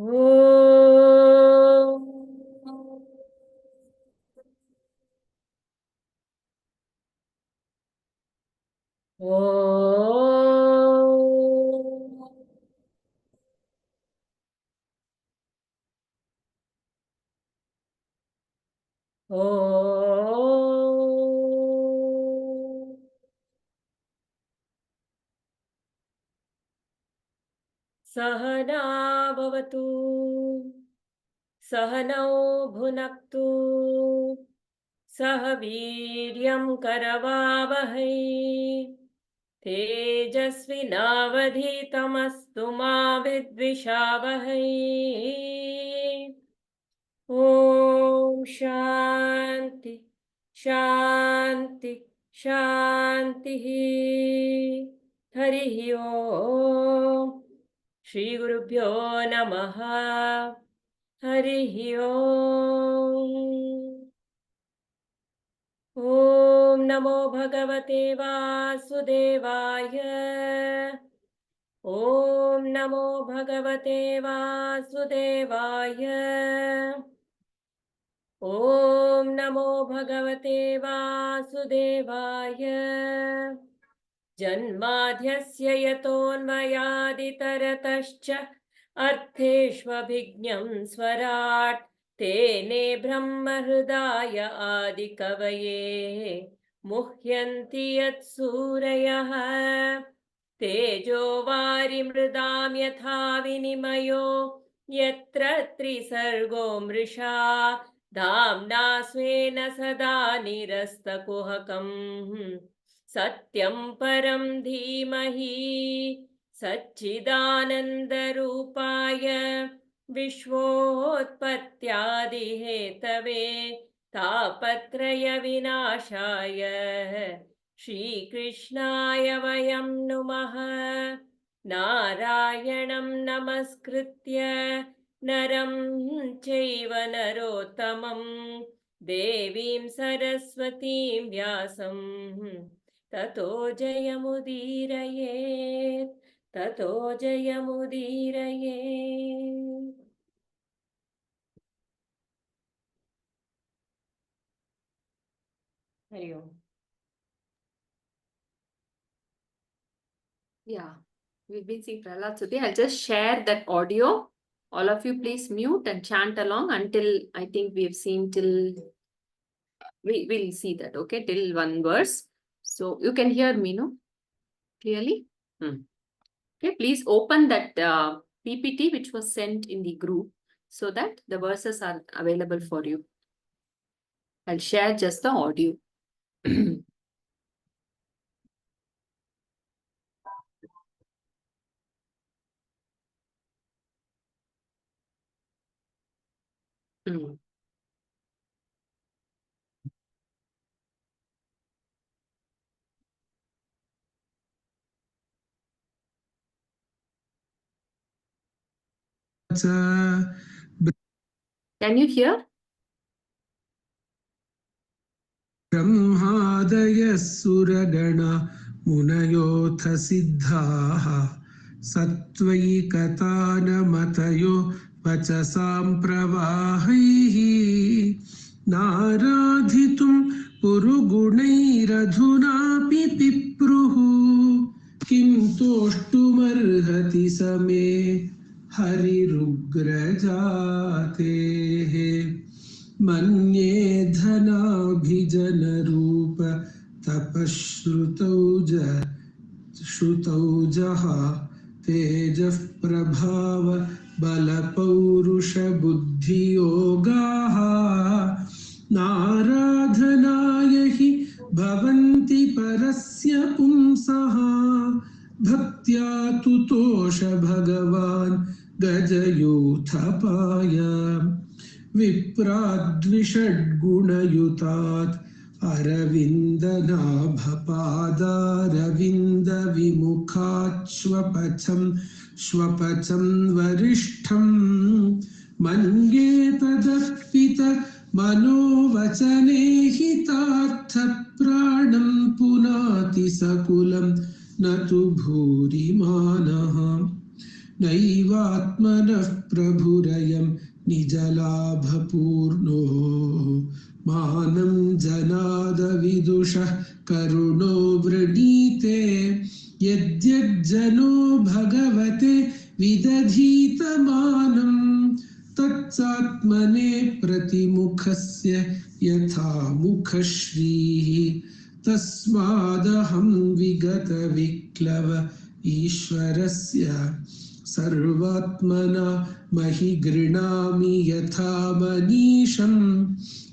ॐ सहना भवतु सहनौ भुनक्तु सह वीर्यं करवावहै तेजस्विनावधीतमस्तु मा विद्विषावहै ॐ शान्ति शान्ति शान्तिः हरिः ॐ श्रीगुरुभ्यो नमः हरिः ॐ नमो भगवते वासुदेवाय ॐ नमो भगवते वासुदेवाय ॐ नमो भगवते वासुदेवाय जन्माद्यस्य यतोऽन्वयादितरतश्च अर्थेष्वभिज्ञं स्वराट् तेने ब्रह्महृदाय आदिकवये मुह्यन्ति यत्सूरयः तेजो वारिमृदां यथा विनिमयो यत्र त्रिसर्गो मृषा धाम्ना स्वेन सदा निरस्तकुहकम् सत्यं परं धीमहि सच्चिदानन्दरूपाय विश्वोत्पत्त्यादिहेतवे तापत्रयविनाशाय श्रीकृष्णाय वयं नुमः नारायणं नमस्कृत्य नरं चैव नरोत्तमं देवीं सरस्वतीं व्यासं ततो जयमुदीरयेत् ततो जयमुदीरयेत्। हरि ओम। Yeah, we've been seeing Prahlad today. I'll just share that audio. All of you please mute and chant along until I think we've seen till we'll see that, okay, till one verse. So you can hear me, no? Clearly? Okay, please open that PPT which was sent in the group so that the verses are available for you. I'll share just the audio. Can you hear? ब्रह्मादयः सुरगणा मुनयोऽथ सिद्धाः सत्त्वैकतानमतयो वचसां प्रवाहैः नाराधितुं पुरुगुणैरधुनापि पिप्रुः किं तोष्टुमर्हति समे हरिरुग्रजातेः मन्ये धनाभिजनरूप तपश्रुतौ जः तेजः प्रभाव बलपौरुषबुद्धियोगाः नाराधनाय हि भवन्ति परस्य पुंसः भक्त्या तुतोष भगवान् गजयूथपाय विप्राद्विषड्गुणयुतात् अरविन्दनाभपादारविन्दविमुखात् श्वपचं वरिष्ठं मन्ये तदर्पित मनोवचने हितार्थप्राणं पुनाति सकुलं न तु भूरिमानः नैवात्मनः प्रभुरयं निजलाभपूर्णो मानं जनादविदुषः करुणो वृणीते यद्यज्जनो भगवते विदधीतमानं तत्सात्मने प्रतिमुखस्य यथा मुखश्रीः तस्मादहं विगतविक्लव ईश्वरस्य सर्वात्मना महि गृह्णामि यथा मनीषं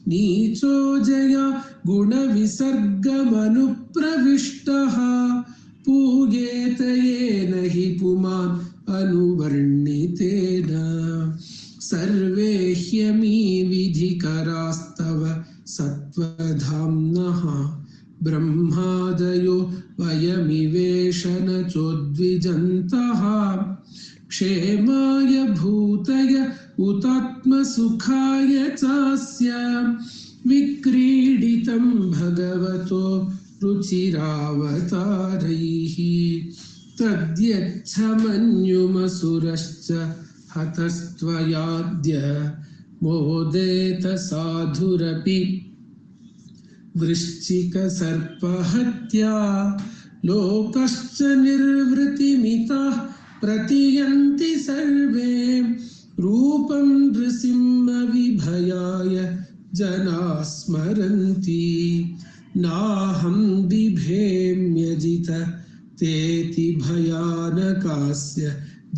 नीचो जया गुणविसर्गमनुप्रविष्टः पूयेत येन हि पुमान् अनुवर्णितेन सर्वे ह्यमी विधिकरास्तव सत्त्वधाम्नः ब्रह्मादयो वयमिवेश न चोद्विजन्तः क्षेमाय भूतय उतात्मसुखाय चास्य विक्रीडितं भगवतो रुचिरावतारैः तद्यच्छ मन्युमसुरश्च हतस्त्वयाद्य मोदेत साधुरपि वृश्चिकसर्पहत्या लोकश्च निर्वृतिमिताः प्रतियन्ति सर्वे रूपं नृसिंहविभयाय जनाः स्मरन्ति नाहं बिभेम्यजित तेति भयानकास्य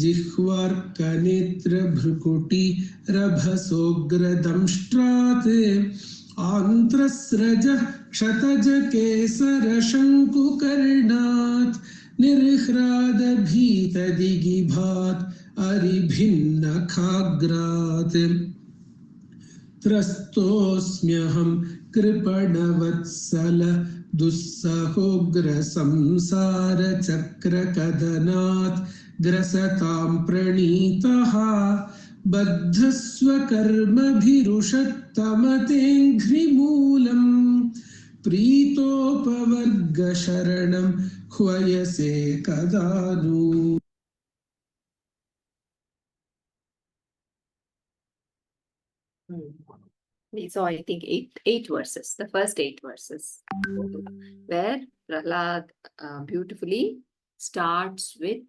जिह्वार्कनेत्रभ्रुकुटिरभसोग्रदंष्ट्रात् आन्त्रस्रजः क्षतजकेसरशङ्कुकर्णात् निर्ह्रादभीतदिगिभात् अरिभिन्नखाग्रात् त्रस्तोऽस्म्यहं कृपणवत्सल दुःसहोग्रसंसारचक्रकदनात् ग्रसतां प्रणीतः बद्धस्वकर्मभिरुषत्तमतेऽघ्रिमूलम् प्रीतोपवर्गशरणं ह्वयसे कदा नु So I think eight verses, the first 8 verses, where Prahlad beautifully starts with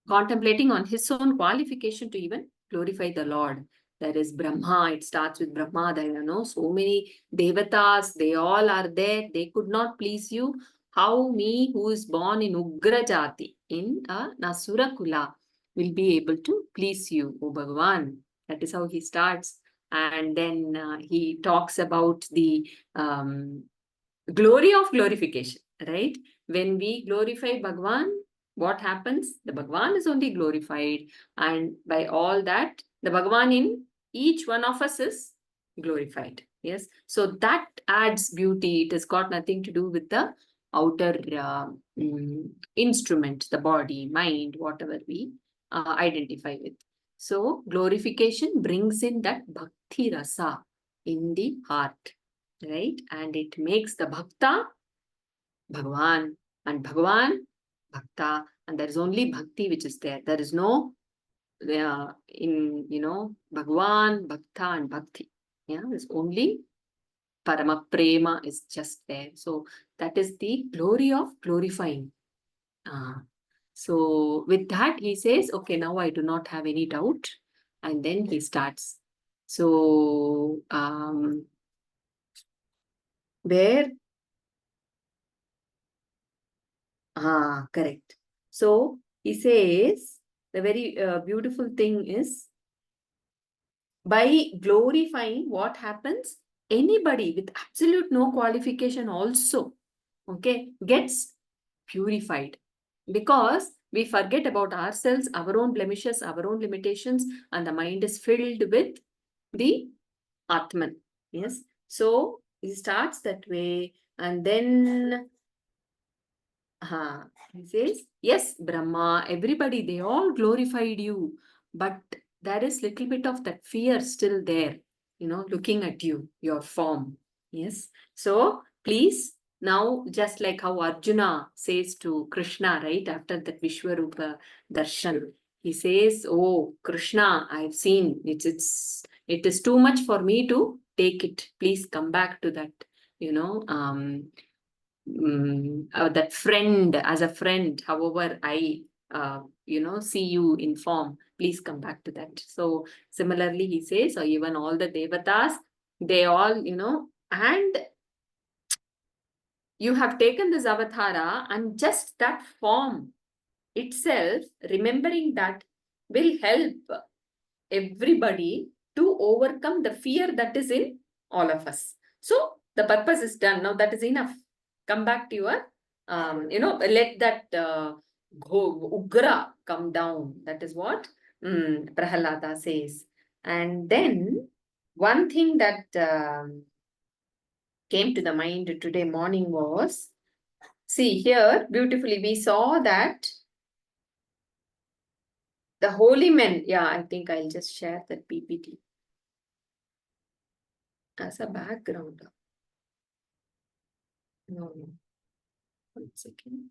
contemplating on his own qualification to even glorify the Lord. There is Brahma, it starts with Brahma, there are so many devatas, they all are there, they could not please you. How me, who is born in Ugra Jati, in a Nasura Kula, will be able to please you, O Bhagavan. That is how he starts. And then he talks about the glory of glorification, right? When we glorify Bhagavan, what happens? The Bhagavan is only glorified, and by all that, the Bhagavan in each one of us is glorified. Yes, so that adds beauty. It has got nothing to do with the outer instrument, the body, mind, whatever we identify with. So glorification brings in that bhakti rasa in the heart, right? And it makes the bhakta Bhagavan, and Bhagavan bhakta, and there is only bhakti which is there. There is no Bhagavan, bhakta, and bhakti. Yeah, there's only Parama Prema is just there. So that is the glory of glorifying. So with that, he says, okay, now I do not have any doubt. And then he starts. So where? Correct. So he says, the very beautiful thing is, by glorifying, what happens? Anybody with absolute no qualification also, okay, gets purified. Because we forget about ourselves, our own blemishes, our own limitations, and the mind is filled with the Atman. Yes. So he starts that way, and then he says, yes, Brahma, everybody, they all glorified you, but there is little bit of that fear still there, looking at you, your form. Yes. So please Now, just like how Arjuna says to Krishna, right, after that Vishwarupa darshan, he says, "Oh, Krishna, I've seen it is too much for me to take it. Please come back to that, that friend, as a friend, however I, see you in form, please come back to that." So similarly, he says, or even all the devatas, they all, and you have taken this avatara, and just that form itself, remembering that, will help everybody to overcome the fear that is in all of us. So the purpose is done. Now that is enough. Come back to your, let that ugra come down. That is what Prahalada says. And then one thing that came to the mind today morning was, see here, beautifully, we saw that the holy men, yeah, I think I'll just share that PPT as a background. No, 1 second.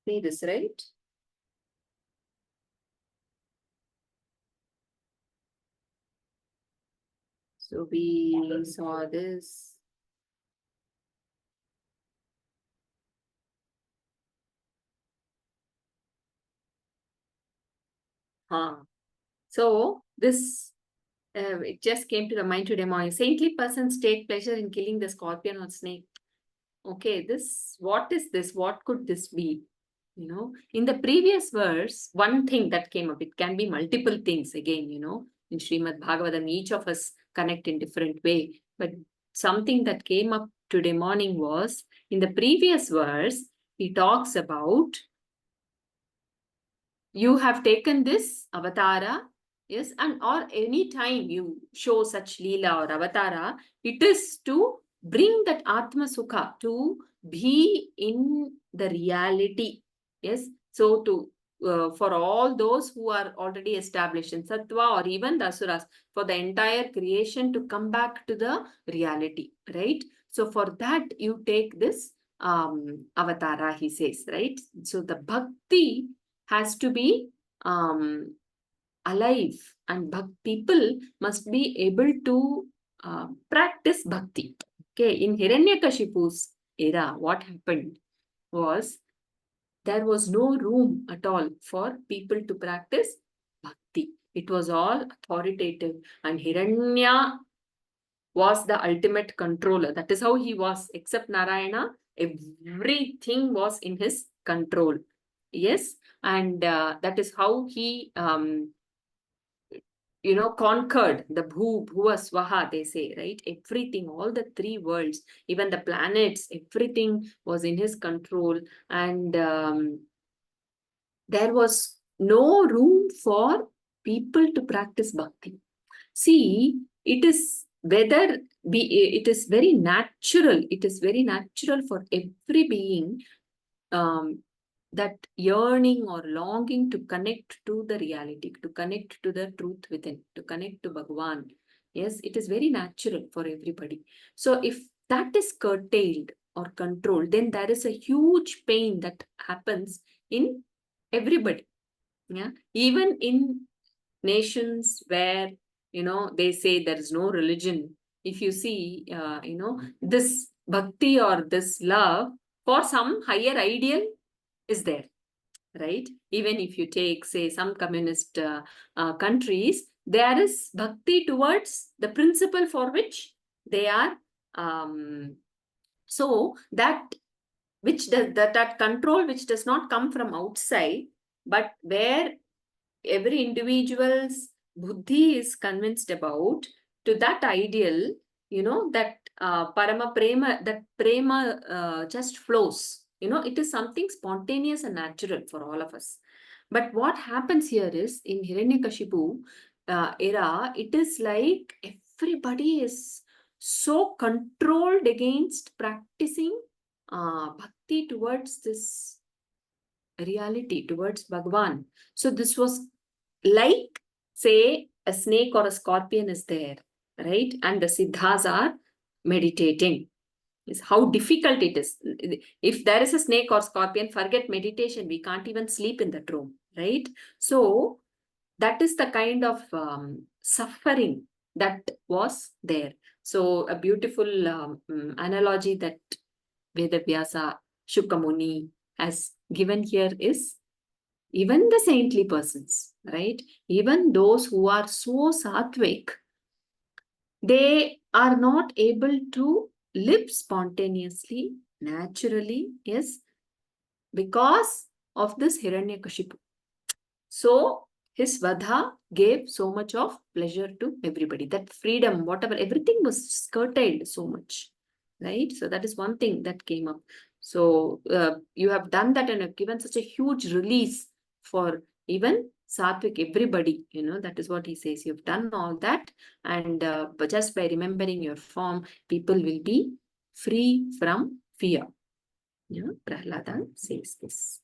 See this, right? So we saw this. So this, it just came to the mind today morning. Saintly persons take pleasure in killing the scorpion or snake. Okay, what is this? What could this be? In the previous verse, one thing that came up, it can be multiple things again, in Srimad Bhagavatam, each of us connect in different way. But something that came up today morning was, in the previous verse, he talks about, you have taken this avatara, yes, and or any time you show such leela or avatara, it is to bring that Atma Sukha, to be in the reality. Yes, so for all those who are already established in Sattva or even the Asuras, for the entire creation to come back to the reality, right? So for that, you take this avatara, he says, right? So the bhakti has to be alive, and people must be able to practice bhakti. Okay, in Hiranyakashipu's era, what happened was, there was no room at all for people to practice bhakti. It was all authoritative, and Hiranya was the ultimate controller. That is how he was. Except Narayana, everything was in his control. Yes, and that is how he conquered the bhuva swaha, they say, right? Everything, all the three worlds, even the planets, everything was in his control. And there was no room for people to practice bhakti. See, it is very natural. It is very natural for every being, that yearning or longing to connect to the reality, to connect to the truth within, to connect to Bhagavan. Yes, it is very natural for everybody. So if that is curtailed or controlled, then there is a huge pain that happens in everybody. Yeah, even in nations where they say there is no religion, if you see this bhakti or this love for some higher ideal is there, right? Even if you take, say, some communist countries, there is bhakti towards the principle for which they are so that that control which does not come from outside, but where every individual's buddhi is convinced about, to that ideal, that parama prema, that prema just flows. It is something spontaneous and natural for all of us. But what happens here is, in Hiranyakashipu era, it is like everybody is so controlled against practicing bhakti towards this reality, towards Bhagavan. So this was like, say, a snake or a scorpion is there, right? And the siddhas are meditating. Is how difficult it is. If there is a snake or scorpion, forget meditation. We can't even sleep in that room, right? So that is the kind of suffering that was there. So a beautiful analogy that Vedavyasa Shukamuni has given here is even the saintly persons, right? Even those who are so sattvic, they are not able to live spontaneously, naturally, yes, because of this Hiranyakashipu. So his Vadha gave so much of pleasure to everybody. That freedom, whatever, everything was curtailed so much, right? So that is one thing that came up. So you have done that and have given such a huge release for even Satvik, everybody, that is what he says. You've done all that, and but just by remembering your form, people will be free from fear. Prahlada says this.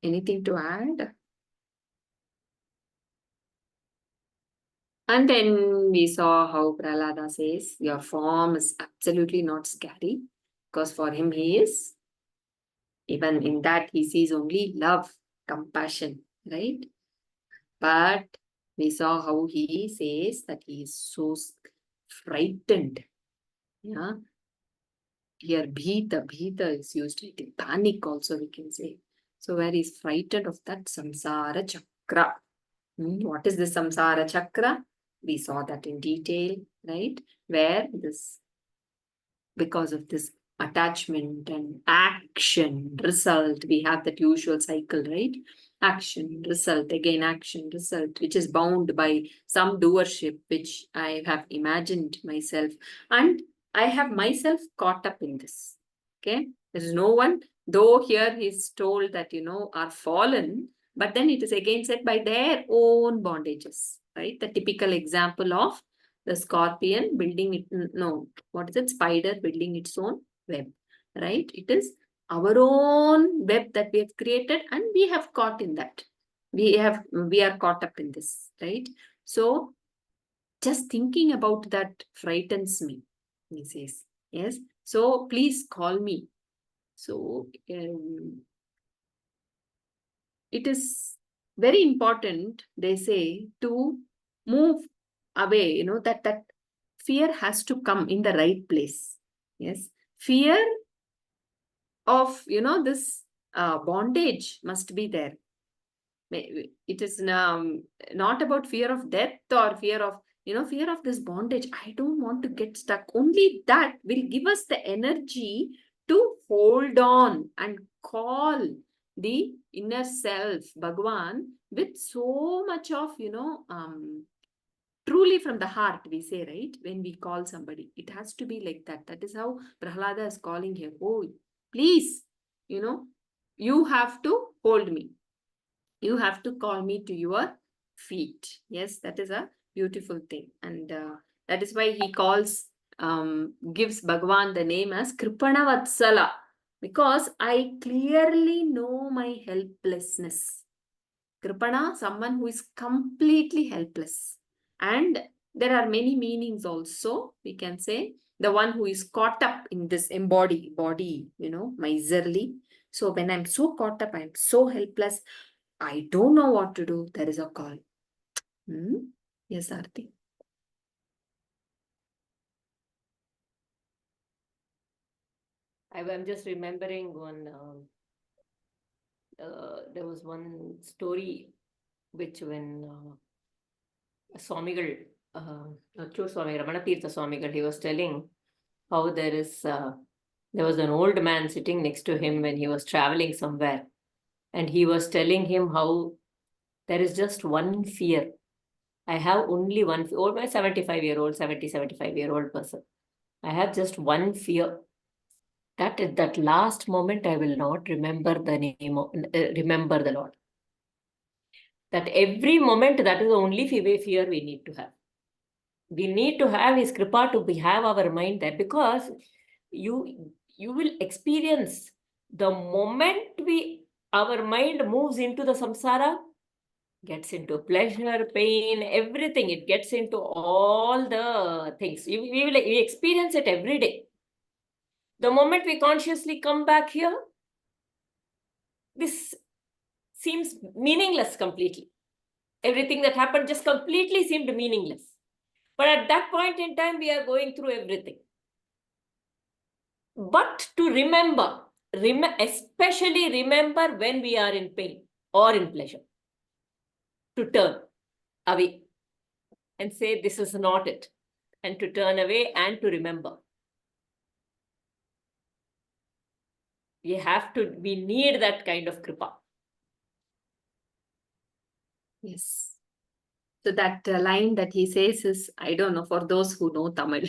Anything to add? And then we saw how Prahlada says, your form is absolutely not scary, because for him he is, even in that he sees only love, compassion, right? But we saw how he says that he is so frightened. Yeah. Here, bhita is used, I think, panic also we can say. So where he's frightened of that samsara chakra. What is the samsara chakra? We saw that in detail, right? Where this, because of this attachment and action, result, we have that usual cycle, right? Action, result, again action, result, which is bound by some doership, which I have imagined myself. And I have myself caught up in this. Okay. There is no one, though here he's told that, are fallen, but then it is again said by their own bondages, right? The typical example of the scorpion building it, no, what is it? Spider building its own web, right? It is our own web that we have created, and we have caught in that. We are caught up in this, right? So just thinking about that frightens me, he says. Yes. So please call me. So it is very important, they say, to move away, that fear has to come in the right place. Yes. Fear of, this bondage must be there. It is not about fear of death or fear of, fear of this bondage. I don't want to get stuck. Only that will give us the energy to hold on and call the inner self, Bhagavan, with so much of, truly from the heart, we say, right? When we call somebody, it has to be like that. That is how Prahlada is calling here. Oh, please, you have to hold me. You have to call me to your feet. Yes, that is a beautiful thing. And that is why he gives Bhagavan the name as Kripana Vatsala, because I clearly know my helplessness. Kripana, someone who is completely helpless. And there are many meanings also, we can say. The one who is caught up in this embodied body, miserly. So when I'm so caught up, I'm so helpless, I don't know what to do. There is a call. Yes, Aarti. I'm just remembering one. There was one story which when Swamigal, Chur Swami, Ramanatirtha Swamigal, he was telling how there was an old man sitting next to him when he was traveling somewhere. And he was telling him how there is just one fear. I have only one, or my 75-year-old person. I have just one fear. That at that last moment, I will not remember the name of, remember the Lord. That every moment, that is the only fear we need to have. We need to have His Kripa to have our mind there, because you will experience the moment our mind moves into the samsara, gets into pleasure, pain, everything. It gets into all the things. We experience it every day. The moment we consciously come back here, this seems meaningless completely. Everything that happened just completely seemed meaningless. But at that point in time, we are going through everything. But to remember, especially remember when we are in pain or in pleasure, to turn away and say, this is not it. And to turn away and to remember. We need that kind of kripa. Yes. So that line that he says is, I don't know, for those who know Tamil,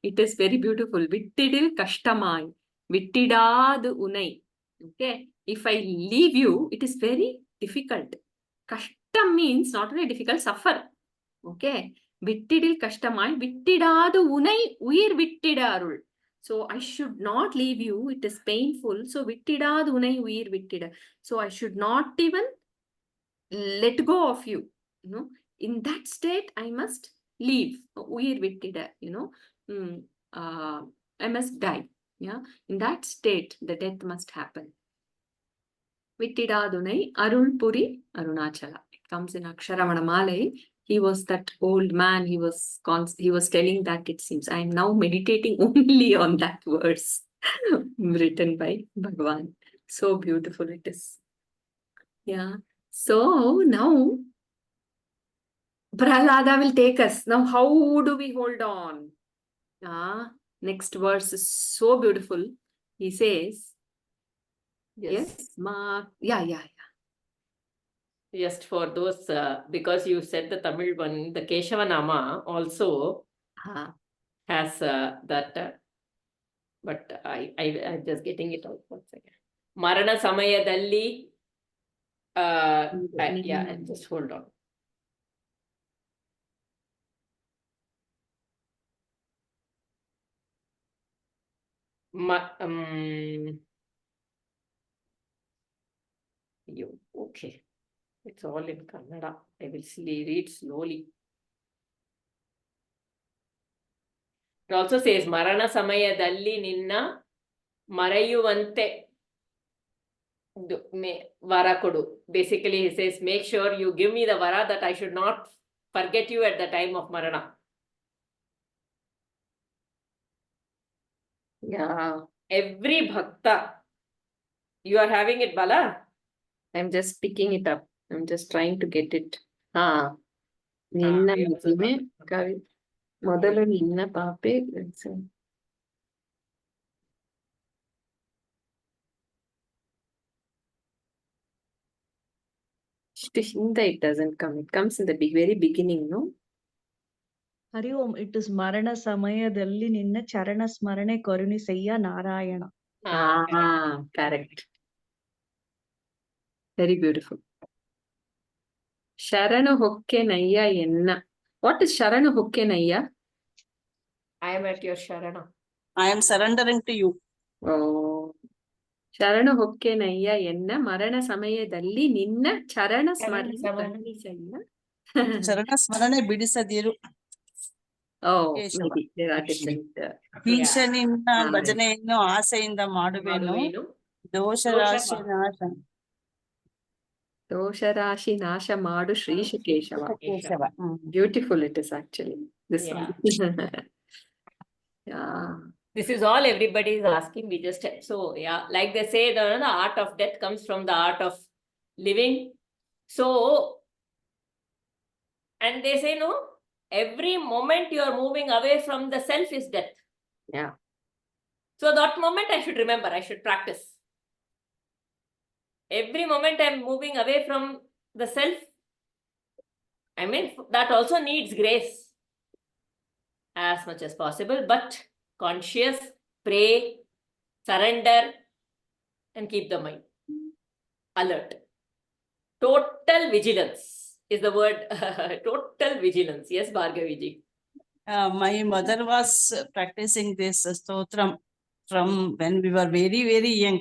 it is very beautiful. Vittidil kashtamai, vittidadu unai. Okay. If I leave you, it is very difficult. Kashtam means not only difficult, suffer. Okay. Vittidil kashtamai, vittidadu unai, uir vittidarul. So I should not leave you. It is painful. So vittidadu unai, uir vittida. So I should not even let go of you. You know, in that state, I must leave. Uir vittida, I must die. Yeah. In that state, the death must happen. Vittidadunai Arul Puri Arunachala. It comes in Aksharamana Malai. He was that old man. He was telling that, it seems. I am now meditating only on that verse written by Bhagavan. So beautiful it is. Yeah. So now Prahlada will take us. Now, how do we hold on? Next verse is so beautiful. He says, yes, yeah. Just for those, because you said the Tamil one, the Keshava Nama also has that, but I'm just getting it out 1 second. Marana Samayadalli, just hold on. Okay. It's all in Kannada. I will read slowly. It also says, Marana Samayadalli Ninna Marayuvante Vara Kodu. Basically, he says, make sure you give me the Vara that I should not forget you at the time of Marana. Yeah. Every Bhakta, you are having it, Bala? I'm just picking it up. I'm just trying to get it. Niನ್ನ ಮಹಿಮೆ ಕವಿ ಮೊದಲು ನಿನ್ನ ಪಾಪೆ ಹಿಂದೆ it doesn't come. It comes in the very beginning, no? Hari Om. It is ಮರಣ ಸಮಯದಲ್ಲಿ ನಿನ್ನ ಚರಣ ಸ್ಮರಣೆ ಕರುಣಿಸಯ್ಯ Narayana. Correct. Very beautiful. Sharanu Hokkenayya Enna. What is Sharanu Hokkenayya? I am at your Sharana. I am surrendering to you. Oh. Sharanu Hokkenayya Enna Marana Samayadalli Ninna Charana Smarane Karunisaಯ್ಯ. ಚರಣ ಸ್ಮರಣೆ ಬಿಡಿಸದಿರು. Oh, maybe there are different. ಈಶನಿನ್ನ ಭಜನೆಯನ್ನು ಆಸೆಯಿಂದ ಮಾಡುವೆನು. ದೋಷರಾಶಿ ನಾಶ. ದೋಷರಾಶಿ ನಾಶ ಮಾಡು Shrisha Keshava. Beautiful it is actually. This one. Yeah. This is all everybody is asking. We just, so yeah, like they say, the art of death comes from the art of living. So, and they say, no, every moment you are moving away from the self is death. Yeah. So that moment I should remember, I should practice. Every moment I'm moving away from the self, I mean, that also needs grace as much as possible, but conscious, pray, surrender, and keep the mind alert. Total vigilance is the word. Total vigilance. Yes, Bhargavi ji. My mother was practicing this stotram from when we were very, very young.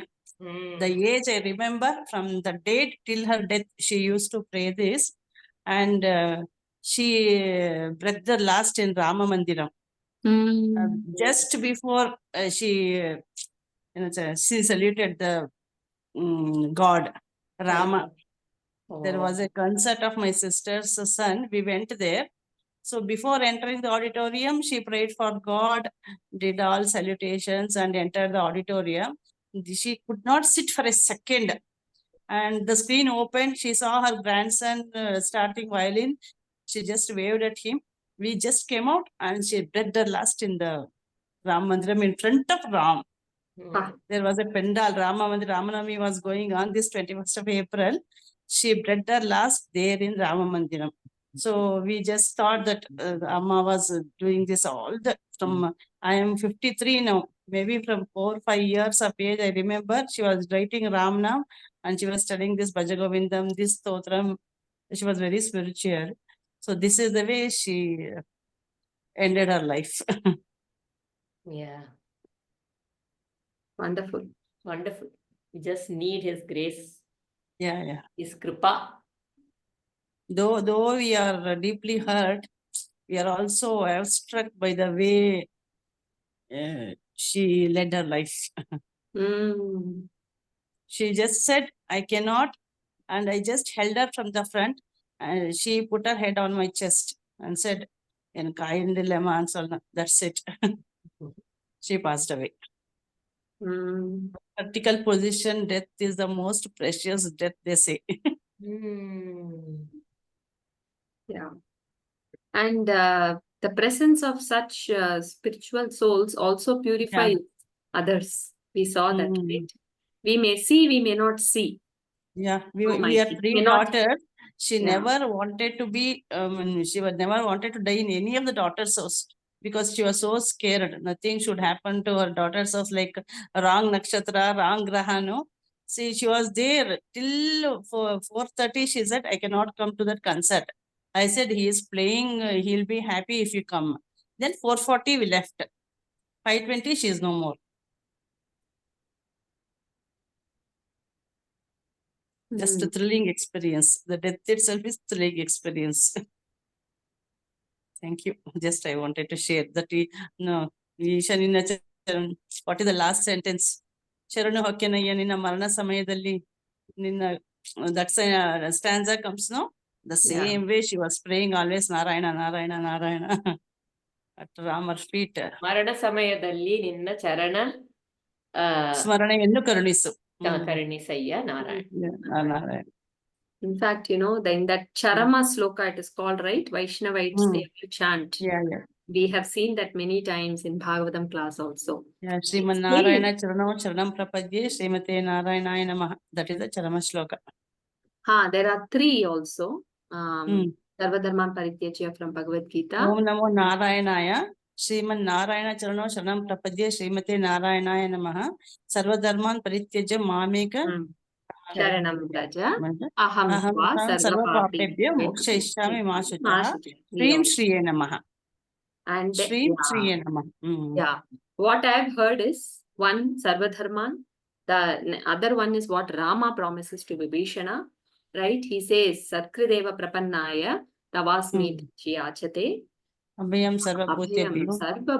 The age I remember from the date till her death, she used to pray this, and she breathed the last in Rama Mandiram. Just before she saluted the God, Rama. There was a concert of my sister's son. We went there. So before entering the auditorium, she prayed for God, did all salutations and entered the auditorium. She could not sit for a second. And the screen opened. She saw her grandson starting violin. She just waved at him. We just came out and she breathed her last in the Ram Mandiram in front of Ram. There was a pandal, Ramanavami was going on this 21st of April. She breathed her last there in Rama Mandiram. So we just thought that Amma was doing this all the from. I am 53 now. Maybe from 4 or 5 years of age, I remember she was writing Ramnam and she was studying this Bhajagovindam, this Stotram. She was very spiritual. So this is the way she ended her life. Yeah, Wonderful. wonderful. We just need his grace, Yeah. his kripa. Though we are deeply hurt, we are also awestruck by the way she led her life. She just said, I cannot. And I just held her from the front. And she put her head on my chest and said, in kind dilemma, that's it. She passed away. Vertical position death is the most precious death, they say. Yeah. And the presence of such spiritual souls also purifies others. We saw that, right? We may see, we may not see. Yeah, we are Almighty. 3 May not- daughters. She Yeah. never wanted to be, she was never wanted to die in any of the daughters' house because she was so scared. Nothing should happen to her daughter's house, like wrong nakshatra, wrong grahano. See, she was there till 4:30. She said, I cannot come to that concert. I said, he is playing, he'll be happy if you come. Then 4:40 we left. 5:20 she is no more. Just a thrilling experience. The death itself is thrilling experience. Thank you. Just I wanted to share that. What is the last sentence? Sharanu Hakkenayya Ninna Marana Samayadalli Ninna, that stanza comes, no? The same way she was praying always Narayana, Narayana, Narayana at Rama's feet. ಮರಣ ಸಮಯದಲ್ಲಿ ನಿನ್ನ ಚರಣ ಸ್ಮರಣೆಯನ್ನು ಕರುಣಿಸು. ಕರುಣಿಸಯ್ಯ Narayana. In fact, you know, in that Charama sloka, it is called, right? Vaishnavites, they will chant. Yeah. We have seen that many times in Bhagavatam class also. Yeah, Sriman Narayana Charanam Charanam Prapadye Srimate Narayana Namaha. That is the Charama shloka. There are 3 also. Sarvadharman Parityajya from Bhagavad Gita. Om Namo Narayanaya. Sriman Narayana Charanam Charanam Prapadye Srimate Narayana Namaha. Sarvadharman Parityajya Mameka. Sharanam Raja. Aham Sarva Papebhyo Moksha Ishyami Mashucha. Shrim Shriye Namaha. And Shrim Shriye Namaha. Yeah. What I have heard is one Sarvadharman. The other one is what Rama promises to Vibhishana. Right? He says, Satkrideva Prapannaya Tavasmit Chiyachate. Abhyam Sarva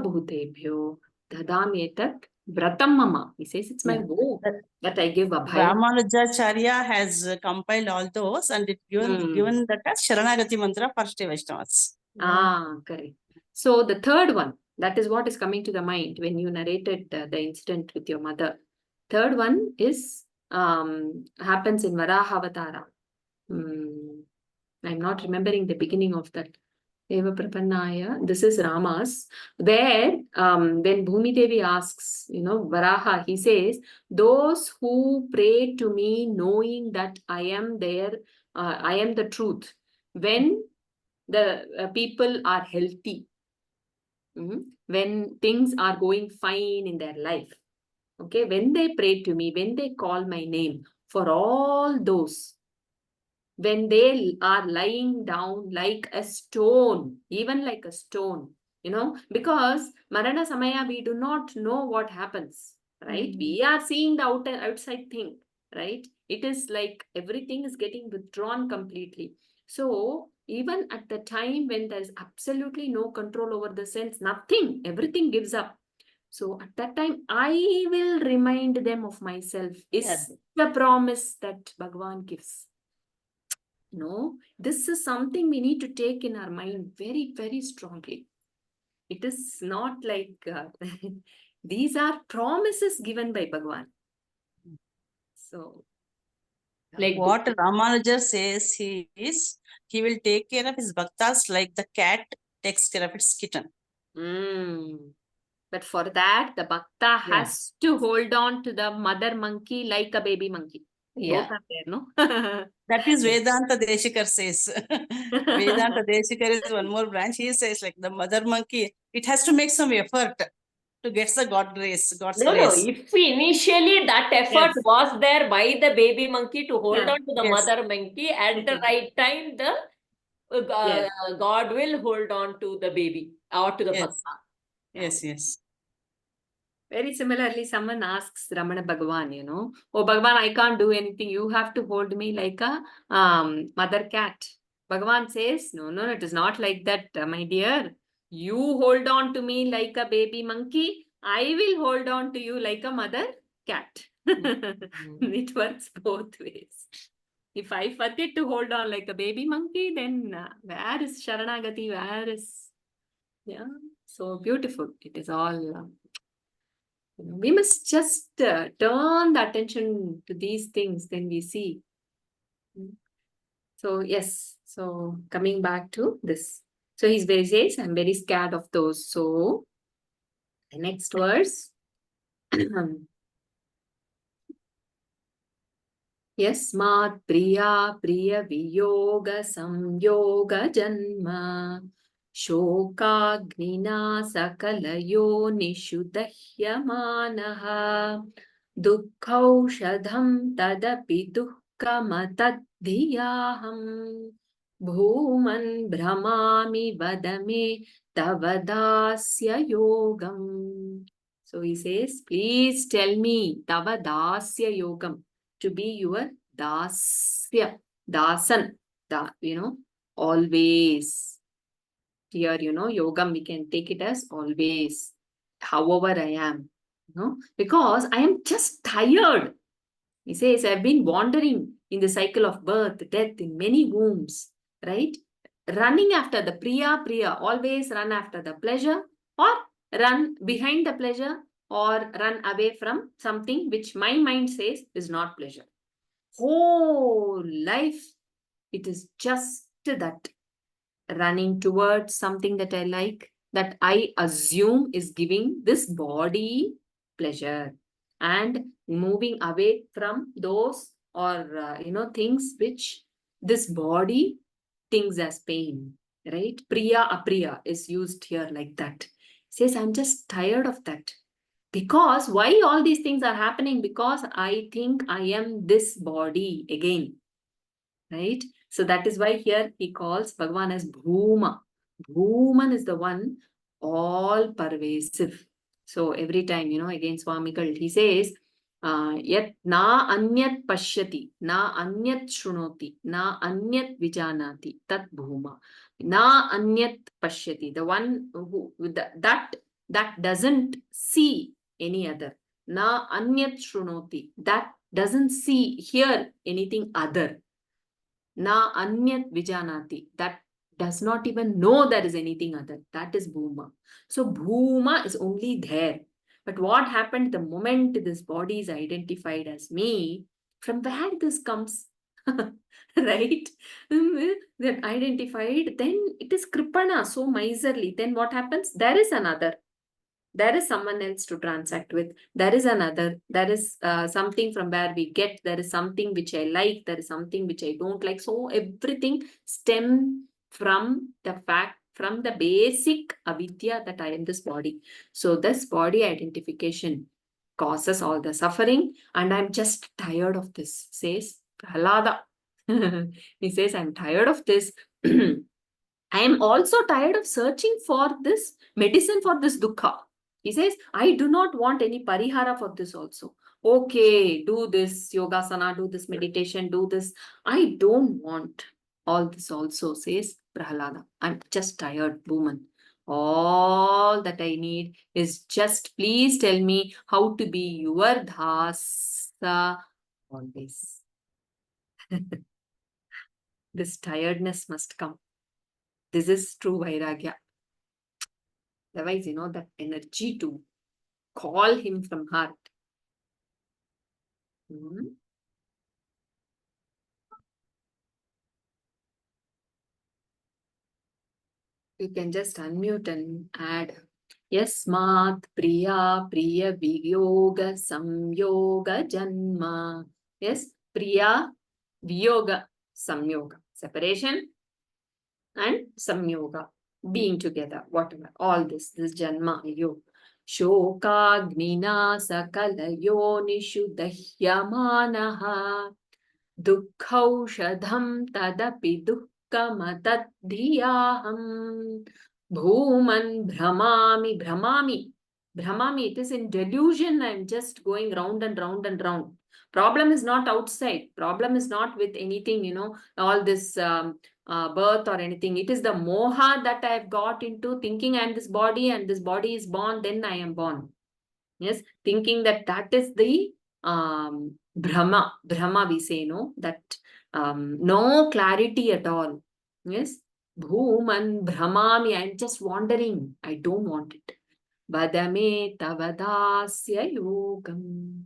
Bhutebhyo Dadamyetat Vratam Mama. He says, it's my vow that I give Abhayam. Ramanujacharya has compiled all those and it given that as Sharanagati mantra for Shri Vaishnavas. Correct. So the third one, that is what is coming to the mind when you narrated the incident with your mother. Third one is happens in Varahavatara. I'm not remembering the beginning of that. Eva Prapannaya. This is Rama's. Where when Bhumi Devi asks, you know, Varaha, he says, those who pray to me knowing that I am there, I am the truth. When the people are healthy, when things are going fine in their life, okay, when they pray to me, when they call my name, for all those, when they are lying down like a stone, even like a stone, you know, because Marana Samaya, we do not know what happens, right? We are seeing the outside thing, right? It is like everything is getting withdrawn completely. So even at the time when there's absolutely no control over the sense, nothing, everything gives up. So at that time, I will remind them of myself is Yeah. the promise that Bhagavan gives. No, this is something we need to take in our mind very, very strongly. It is not like these are promises given by Bhagavan. So, Like What Ramanuja says he will take care of his bhaktas like the cat takes care of its kitten. but for that, the bhakta has to hold on to the mother monkey like a baby monkey. yeah. Both are there, no? That is Vedanta Deshikar says. Vedanta Deshikar is one more branch. He says like the mother monkey, it has to make some effort to get the God's No, grace. if initially that effort Yes. was there by the baby monkey to hold Yeah. on to the Yes. mother monkey, at the right time, the Yes. God will hold on to the baby or to the Yes. bhakta. Yes, yes. Very similarly, someone asks Ramana Bhagavan, oh Bhagavan, I can't do anything. You have to hold me like a mother cat. Bhagavan says, no, it is not like that, my dear. You hold on to me like a baby monkey. I will hold on to you like a mother cat. It works both ways. If I forget to hold on like a baby monkey, then where is Sharanagati? Where is, yeah, so beautiful. It is all. We must just turn the attention to these things, then we see. So, yes. So, coming back to this. So, he says, I'm very scared of those. So, the next verse. Yasmat priya viyoga samyoga janma shokagnina sakalayo nishudahyamanaha dukkaushadham tadapi dukkhamatadhiyaham bhuman brahmami vadame tavadasya yogam. So he says, please tell me tavadasya yogam, to be your dasya, dasan, always. Here, yogam, we can take it as always, however I am, because I am just tired. He says, I've been wandering in the cycle of birth, death, in many wombs, right? Running after the priya, always run after the pleasure, or run behind the pleasure, or run away from something which my mind says is not pleasure. Whole life, it is just that, running towards something that I like, that I assume is giving this body pleasure, and moving away from those or things which this body thinks as pain, right? Priya apriya is used here like that. Says, I'm just tired of that. Because why all these things are happening? Because I think I am this body again, right? So that is why here he calls Bhagavan as Bhuma. Bhuman is the one all pervasive. So every time, again Swamigal, he says, yat na anyat pashyati, na anyat shrunoti, na anyat vijanati, tat bhuma. Na anyat pashyati, the one who that doesn't see any other. Na anyat shrunoti, that doesn't hear anything other. Na anyat vijanati, that does not even know there is anything other. That is Bhuma. So Bhuma is only there. But what happened the moment this body is identified as me, from where this comes? Right? That identified, then it is Kripana, so miserly. Then what happens? There is another. There is someone else to transact with. There is another. There is something from where we get. There is something which I like. There is something which I don't like. So everything stems from the fact, from the basic avidya that I am this body. So this body identification causes all the suffering, and I'm just tired of this, says Prahlada. He says, I'm tired of this. I am also tired of searching for this medicine for this dukkha. He says, I do not want any parihara for this also. Okay, do this yogasana, do this meditation, do this. I don't want all this also, says Prahalada. I'm just tired, woman. All that I need is just please tell me how to be your dasa always. This tiredness must come. This is true Vairagya. Otherwise, that energy to call him from heart. You can just unmute and add. Yasmat Priya Priya Viyoga Samyoga Janma. Yes, Priya Viyoga Samyoga. Separation and Samyoga. Being together, whatever. All this Janma Yoga. Shokagnina Sakalayonishu Dahyamanaha. Dukhaushadham tadapi dukkhamatadhiyaham. Bhuman Bramami. It is in delusion. I'm just going round and round and round. Problem is not outside. Problem is not with anything, all this birth or anything. It is the moha that I've got into thinking I am this body and this body is born, then I am born. Yes, thinking that is the Brahma we say, that no clarity at all. Yes, Bhuman Brahmami, I'm just wandering. I don't want it. Vadame Tavadasya Yogam.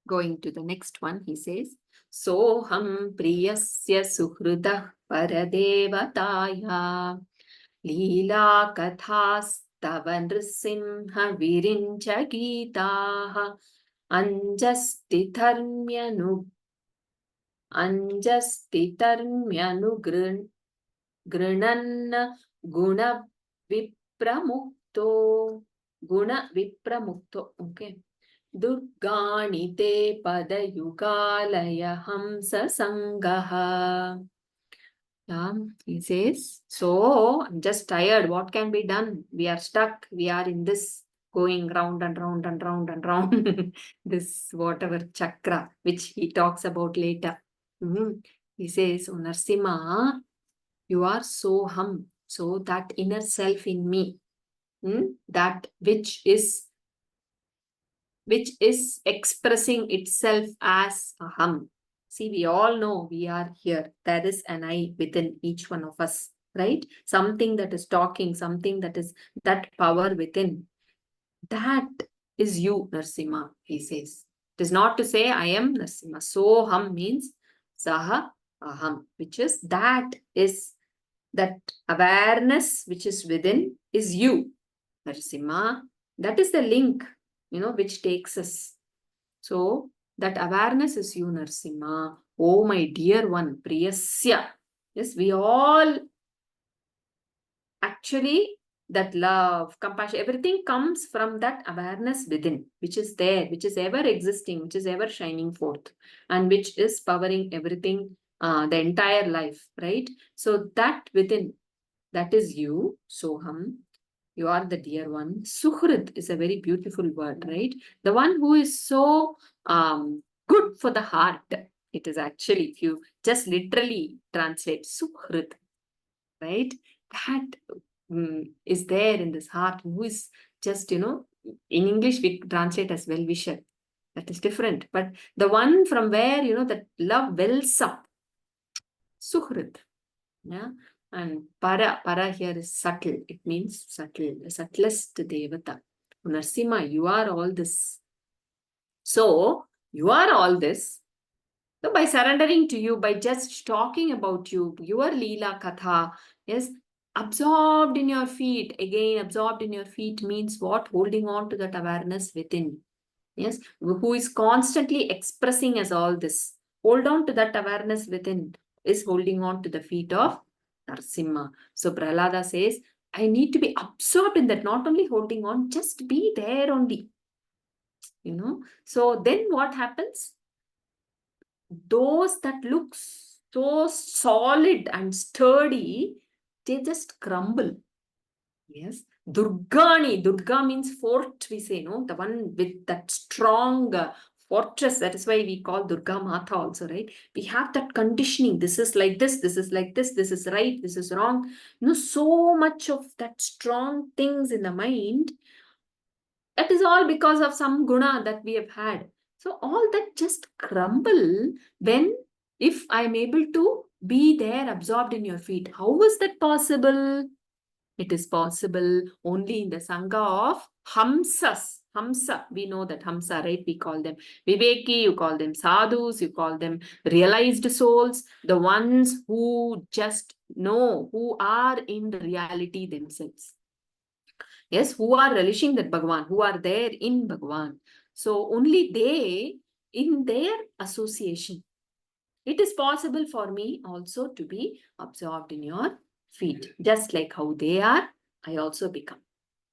Going to the next one, he says, Soham Priyasya Suhrudah Paradevataya Leela Kathastava Nrisimha Virincha Geetaha Anjasti Tarmyanu Grinanna Guna Vipramuktho. Okay. Durgani te padayugalaya hamsa sangaha. He says, so I'm just tired. What can be done? We are stuck. We are in this going round and round and round and round. This whatever chakra, which he talks about later. He says, oh Narsimha, you are so hum. So that inner self in me, that which is expressing itself as aham. See, we all know we are here. There is an I within each one of us, right? Something that is talking, something that is that power within. That is you, Narsimha, he says. It is not to say I am Narsimha. Soham means saha aham, which is that awareness which is within is you, Narsimha. That is the link, which takes us. So that awareness is you, Narsimha. Oh, my dear one, Priyasya. Yes, we all actually, that love, compassion, everything comes from that awareness within, which is there, which is ever existing, which is ever shining forth, and which is powering everything, the entire life, right? So that within, that is you, Soham. You are the dear one. Suhrit is a very beautiful word, right? The one who is so good for the heart. It is actually, if you just literally translate Suhrit, right? That is there in this heart, who is just, in English we translate as well-wisher. That is different. But the one from where, that love wells up. Suhrit. Yeah. And para here is subtle. It means subtle, the subtlest devata. Narsimha, you are all this. So, you are all this. So, by surrendering to you, by just talking about you, your Leela Katha, yes, absorbed in your feet. Again, absorbed in your feet means what? Holding on to that awareness within. Yes, who is constantly expressing as all this. Hold on to that awareness within, is holding on to the feet of Narsimha. So Prahlada says, I need to be absorbed in that, not only holding on, just be there only. you know. So then what happens? Those that look so solid and sturdy, they just crumble. Yes. Durgani. Durga means fort, we say, no? The one with that strong fortress. That is why we call Durga Mata also, right? We have that conditioning. This is like this is like this is right, this is wrong. You know, so much of that strong things in the mind. That is all because of some guna that we have had. So all that just crumble when, if I'm able to be there absorbed in your feet. How is that possible? It is possible only in the Sangha of Hamsas. Hamsa, we know that Hamsa, right? We call them Viveki, you call them Sadhus, you call them realized souls, the ones who just know, who are in reality themselves. Yes, who are relishing that Bhagavan, who are there in Bhagavan. So only they, in their association, it is possible for me also to be absorbed in your feet. Just like how they are, I also become.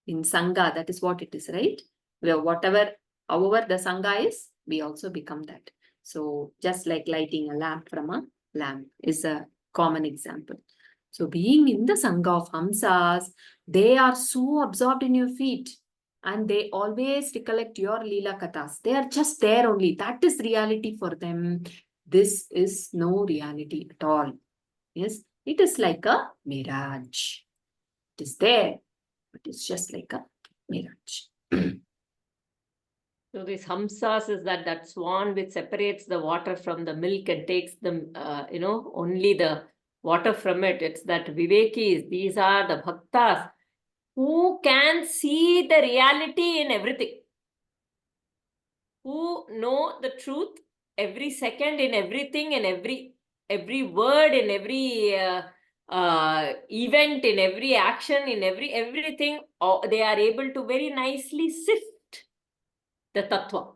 In Sangha, that is what it is, right? Where whatever, however the Sangha is, we also become that. So just like lighting a lamp from a lamp is a common example. So being in the Sangha of Hamsas, they are so absorbed in your feet and they always recollect your Leela Kathas. They are just there only. That is reality for them. This is no reality at all. Yes, it is like a mirage. It is there, but it's just like a mirage. So this hamsas is that swan which separates the water from the milk and takes the, only the water from it. It's that vivekis. These are the bhaktas who can see the reality in everything, who know the truth every second in everything, in every word, in every event, in every action, in everything. They are able to very nicely sift the tattva,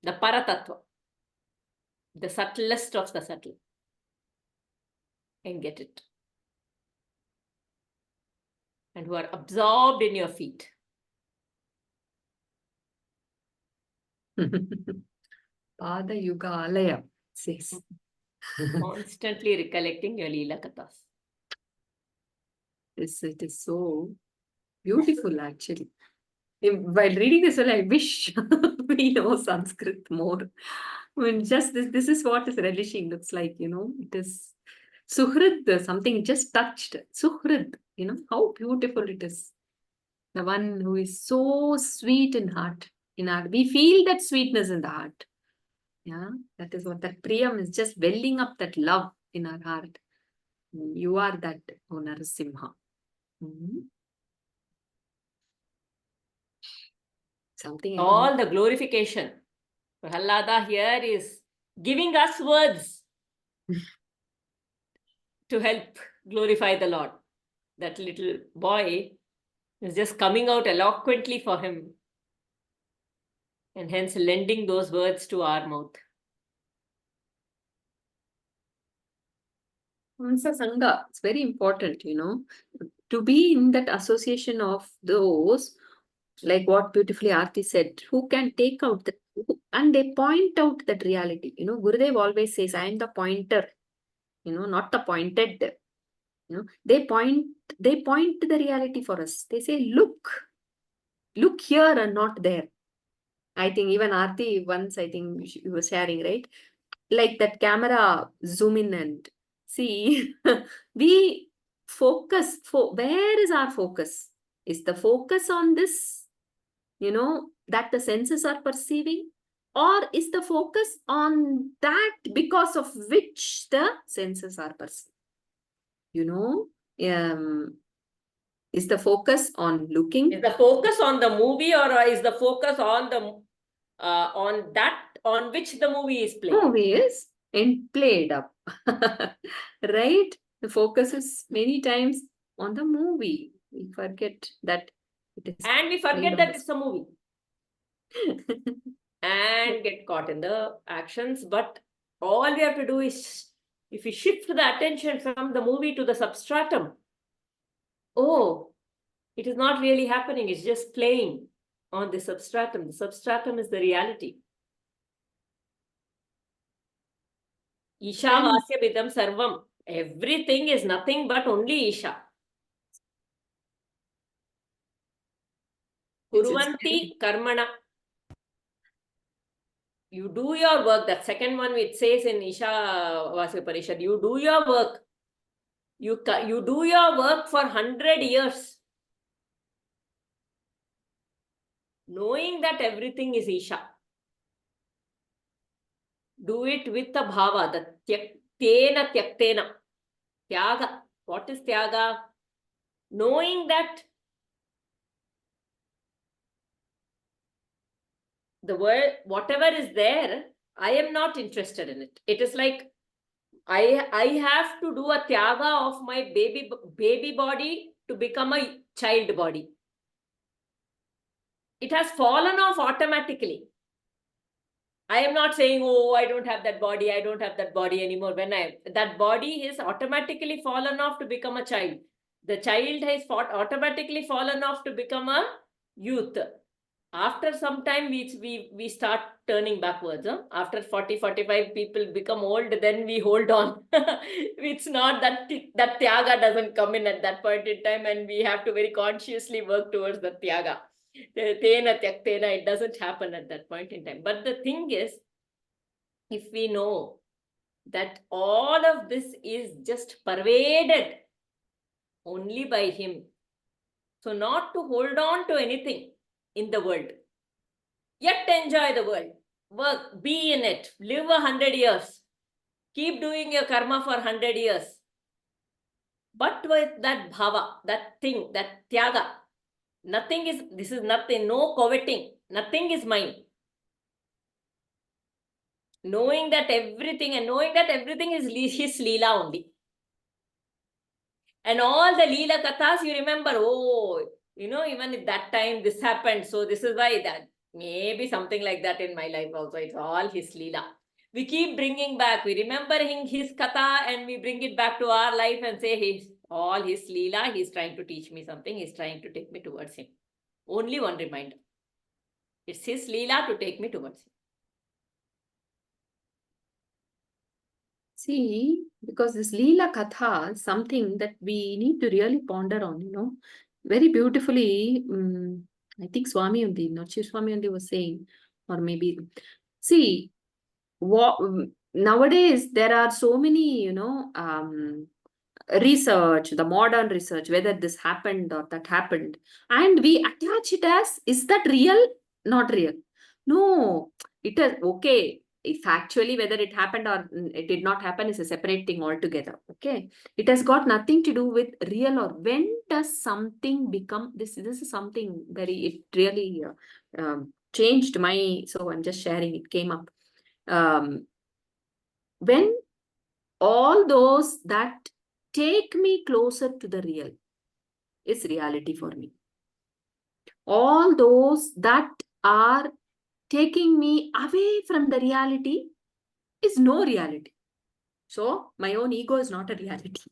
the paratattva, the subtlest of the subtle, and get it. And who are absorbed in your feet. Pada Yuga Alaya says. Constantly recollecting your Leela Kathas. It is so beautiful actually. While reading this, I wish we know Sanskrit more. I mean, just this is what is relishing looks like, you know. It is Suhrid, something just touched. Suhrid, you know, how beautiful it is. The one who is so sweet in heart. We feel that sweetness in the heart. Yeah, that is what that Priyam is, just welling up that love in our heart. You are that, O Narasimha. Something I All the glorification. Prahlada here is giving us words to help glorify the Lord. That little boy is just coming out eloquently for him, and hence lending those words to our mouth. Hamsa Sangha, it's very important, you know, to be in that association of those, like what beautifully Aarti said, who can take out that, and they point out that reality. You know, Gurudev always says, I am the pointer, you know, not the pointed. You know, they point to the reality for us. They say, look here and not there. I think even Aarti once, I think she was sharing, right? Like that camera zoom in and see. We focus for, where is our focus? Is the focus on this, you know, that the senses are perceiving, or is the focus on that because of which the senses are perceiving? You know, is the focus on looking? Is the focus on the movie, or is the focus on the on which the movie is playing? Movie is and played up. Right? The focus is many times on the movie. We forget that it is. And we forget that it's a movie. And get caught in the actions. But all we have to do is, if we shift the attention from the movie to the substratum, oh, it is not really happening, it's just playing. on the substratum. The substratum is the reality. Isha Vasya Bidam Sarvam. Everything is nothing but only Isha. Kuruvanti Karmana. You do your work. That second one it says in Isha Vasya Parishad, you do your work. You do your work for 100 years. Knowing that everything is Isha. Do it with the bhava, the tyaktena tyaktena. Tyaga. What is tyaga? Knowing that the world, whatever is there, I am not interested in it. It is like I have to do a tyaga of my baby body to become a child body. It has fallen off automatically. I am not saying, oh, I don't have that body, I don't have that body anymore. When that body is automatically fallen off to become a child. The child has automatically fallen off to become a youth. After some time, we start turning backwards. Huh? After 40, 45, people become old, then we hold on. It's not that tyaga doesn't come in at that point in time, and we have to very consciously work towards the tyaga. Tena tyaktena, it doesn't happen at that point in time. But the thing is, if we know that all of this is just pervaded only by him, so not to hold on to anything in the world, yet enjoy the world, work, be in it, live 100 years, keep doing your karma for 100 years, but with that bhava, that thing, that tyaga. Nothing is, this is nothing, no coveting, nothing is mine. Knowing that everything is his Leela only. And all the Leela Kathas, you remember, oh, even at that time this happened, so this is why that, maybe something like that in my life also, it's all his Leela. We keep bringing back, we remember his Katha and we bring it back to our life and say, he's all his Leela, he's trying to teach me something, he's trying to take me towards him. Only one reminder. It's his Leela to take me towards him. See, because this Leela Katha is something that we need to really ponder on, Very beautifully, I think Swami only, not sure Swami only was saying, or maybe, see, nowadays there are so many, research, the modern research, whether this happened or that happened, and we attach it as, is that real? Not real. No, it is okay. If actually whether it happened or it did not happen is a separate thing altogether. Okay, it has got nothing to do with real or when does something become this. This is something it really changed my. So I'm just sharing. It came up when all those that take me closer to the real is reality for me. All those that are taking me away from the reality is no reality. So my own ego is not a reality.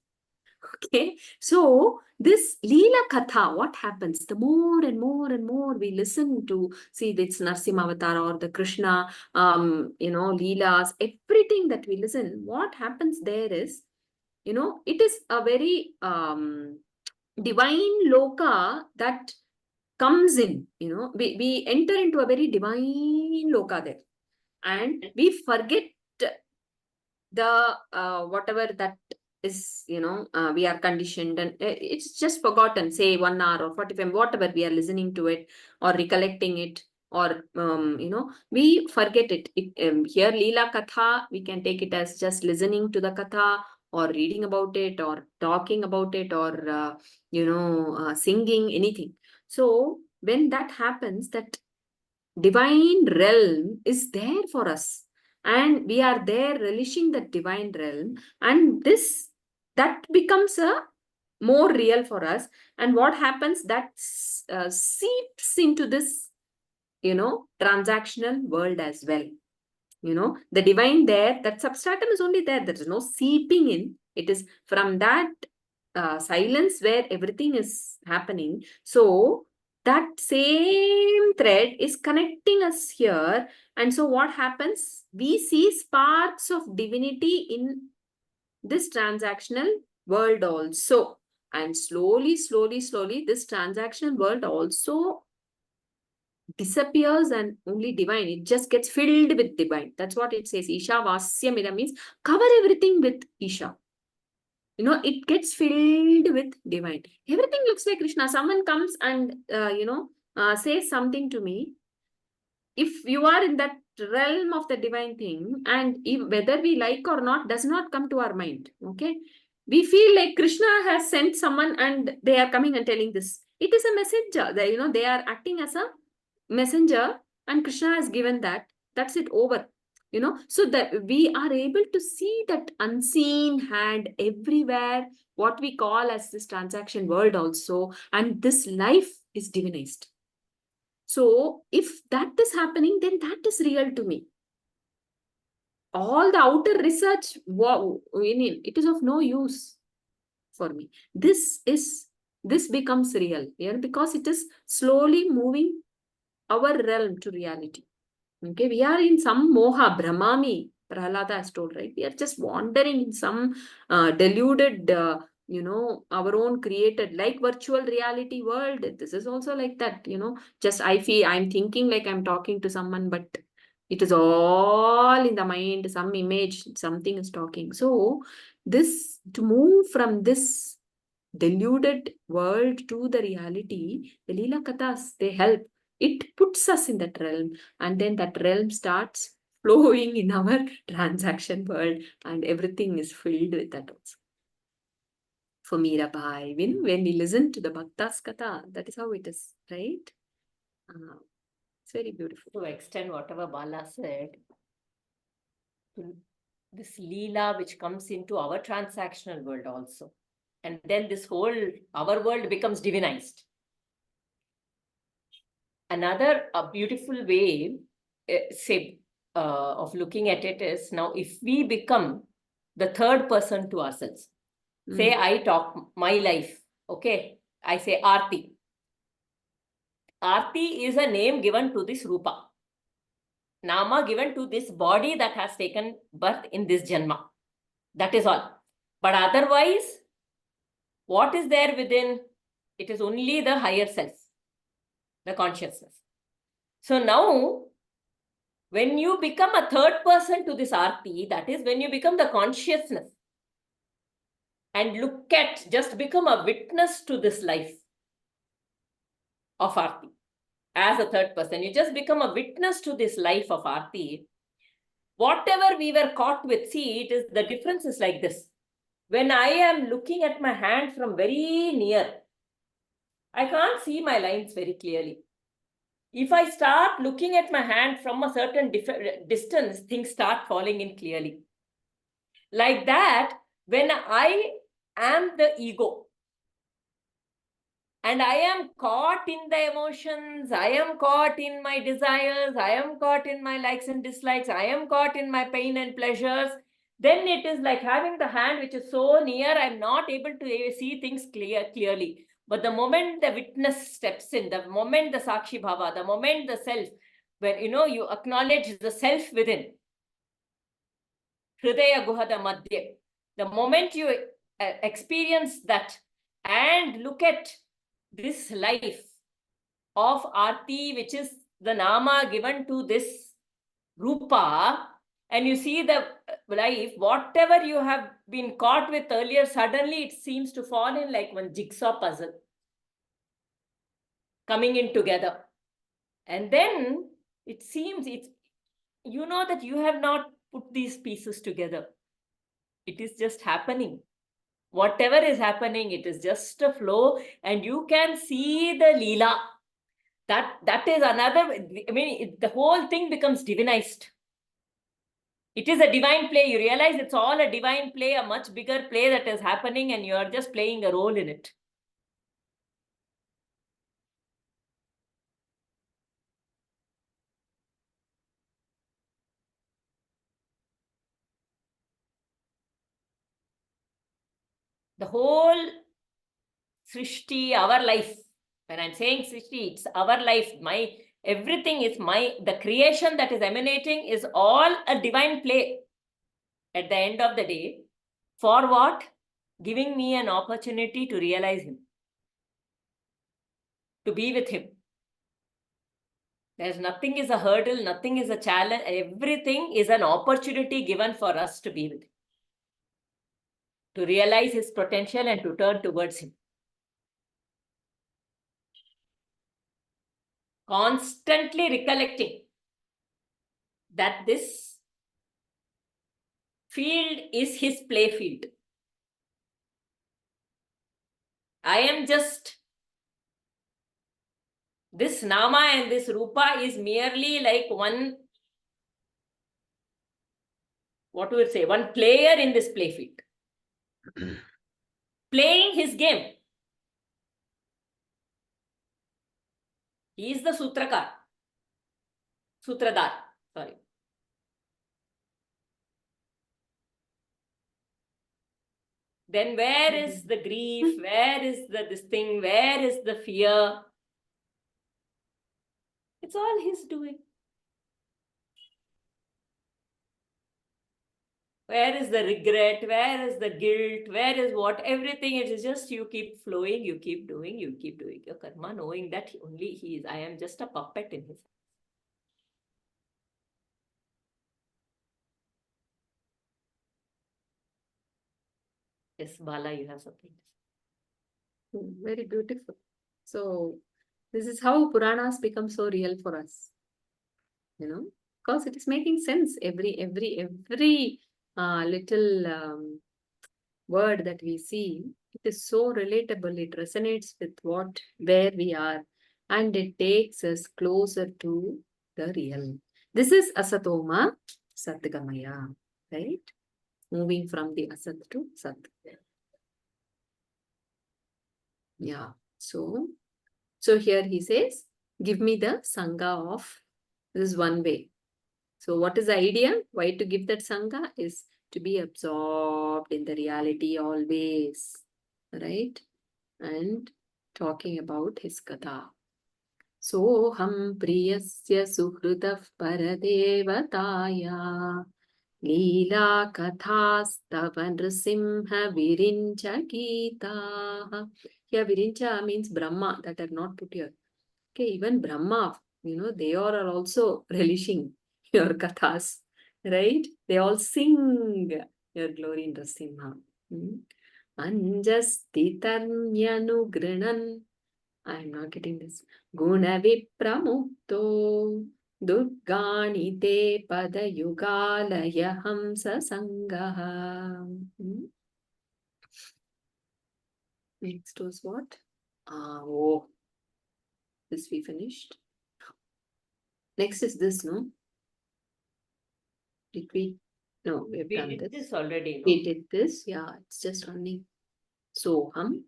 Okay. So this Leela Katha, what happens? The more and more and more we listen to, see this Narsimha Avatar or the Krishna, Leelas, everything that we listen, what happens there is, it is a very divine loka that comes in, we enter into a very divine loka there. And we forget the whatever that is, we are conditioned and it's just forgotten, say 1 hour or 45, whatever we are listening to it or recollecting it or, we forget it. Here Leela Katha, we can take it as just listening to the Katha or reading about it or talking about it or, singing anything. So when that happens, that divine realm is there for us and we are there relishing that divine realm, and that becomes a more real for us. And what happens, that seeps into this transactional world as well. The divine there, that substratum is only there is no seeping in. It is from that silence where everything is happening. So that same thread is connecting us here. And so what happens? We see sparks of divinity in this transactional world also. And slowly, this transactional world also disappears and only divine. It just gets filled with divine. That's what it says. Isha Vasyamida means cover everything with Isha. You know, it gets filled with divine. Everything looks like Krishna. Someone comes and, says something to me. If you are in that realm of the divine thing, and if, whether we like or not, does not come to our mind. Okay. We feel like Krishna has sent someone and they are coming and telling this. It is a messenger. They are acting as a messenger and Krishna has given that. That's it, over. So that we are able to see that unseen hand everywhere, what we call as this transaction world also, and this life is divinized. So if that is happening, then that is real to me. All the outer research, wow, it is of no use for me. This becomes real, because it is slowly moving our realm to reality. Okay, we are in some moha, brahmami, Prahlada has told, right? We are just wandering in some deluded, our own created, like virtual reality world. This is also like that, just I'm thinking like I'm talking to someone, but it is all in the mind, some image, something is talking. So to move from this deluded world to the reality, the Leela Kathas, they help. It puts us in that realm, and then that realm starts flowing in our transaction world, and everything is filled with that also. For Mirabai, when we listen to the Bhaktas Katha, that is how it is, right? It's very beautiful. To extend whatever Bala said, this Leela which comes into our transactional world also. And then our world becomes divinized. Another beautiful way, of looking at it is, now if we become the third person to ourselves, say I talk my life, okay, I say Aarti. Aarti is a name given to this Rupa. Nama given to this body that has taken birth in this Janma. That is all. But otherwise, what is there within? It is only the higher self, the consciousness. So now, when you become a third person to this Aarti, that is when you become the consciousness and just become a witness to this life of Aarti. As a third person, you just become a witness to this life of Aarti. Whatever we were caught with, see, the difference is like this. When I am looking at my hand from very near, I can't see my lines very clearly. If I start looking at my hand from a certain distance, things start falling in clearly. Like that, when I am the ego, and I am caught in the emotions, I am caught in my desires, I am caught in my likes and dislikes, I am caught in my pain and pleasures, then it is like having the hand which is so near, I'm not able to see things clearly. But the moment the witness steps in, the moment the Sakshi Bhava, the moment the self, when you acknowledge the self within, Hridaya Guhada Madhya, the moment you experience that and look at this life of Aarti, which is the Nama given to this Rupa, and you see the life, whatever you have been caught with earlier, suddenly it seems to fall in like one jigsaw puzzle, coming in together. And then it seems that you have not put these pieces together. It is just happening. Whatever is happening, it is just a flow, and you can see the Leela. That is another, the whole thing becomes divinized. It is a divine play. You realize it's all a divine play, a much bigger play that is happening, and you are just playing a role in it. The whole Srishti, our life, When I'm saying Srishti, it's our life, everything is the creation that is emanating is all a divine play. At the end of the day, for what? Giving me an opportunity to realize him, to be with him. There's nothing is a hurdle, nothing is a challenge, everything is an opportunity given for us to be with him, to realize his potential and to turn towards him. Constantly recollecting that this field is his play field. I am just, this Nama and this Rupa is merely like one, what do we say, one player in this play field. Playing his game. He is the Sutradar. Sorry. Then where is the grief? Where is this thing? Where is the fear? It's all his doing. Where is the regret? Where is the guilt? Where is what? Everything, it is just you keep flowing, you keep doing your karma, knowing that only he is. I am just a puppet in his. Yes, Bala, you have something. Very beautiful. So this is how Puranas become so real for us. Because it is making sense. Every little word that we see, it is so relatable. It resonates with where we are, and it takes us closer to the real. This is Asatoma Satgamaya, right? Moving from the Asat to Sat. Yeah. So here he says, give me the Sangha of, this is one way. So what is the idea? Why to give that Sangha is to be absorbed in the reality always, right? And talking about his katha. Soham priyasya suhritah paradevataya Leela kathastava nrsimha virincha geeta. Here virincha means Brahma, that are not put here. Okay, even Brahma, they all are also relishing your kathas, right? They all sing your glory in Nrsimha. Anjastitanyanu grinan. I am not getting this. Guna vipramukto durgani te padayugalaya hamsa sangaha. Next was what? This we finished. Next is this, no? Did we? No, we have done did this. this already. No? We did this. Yeah, it's just running. Soham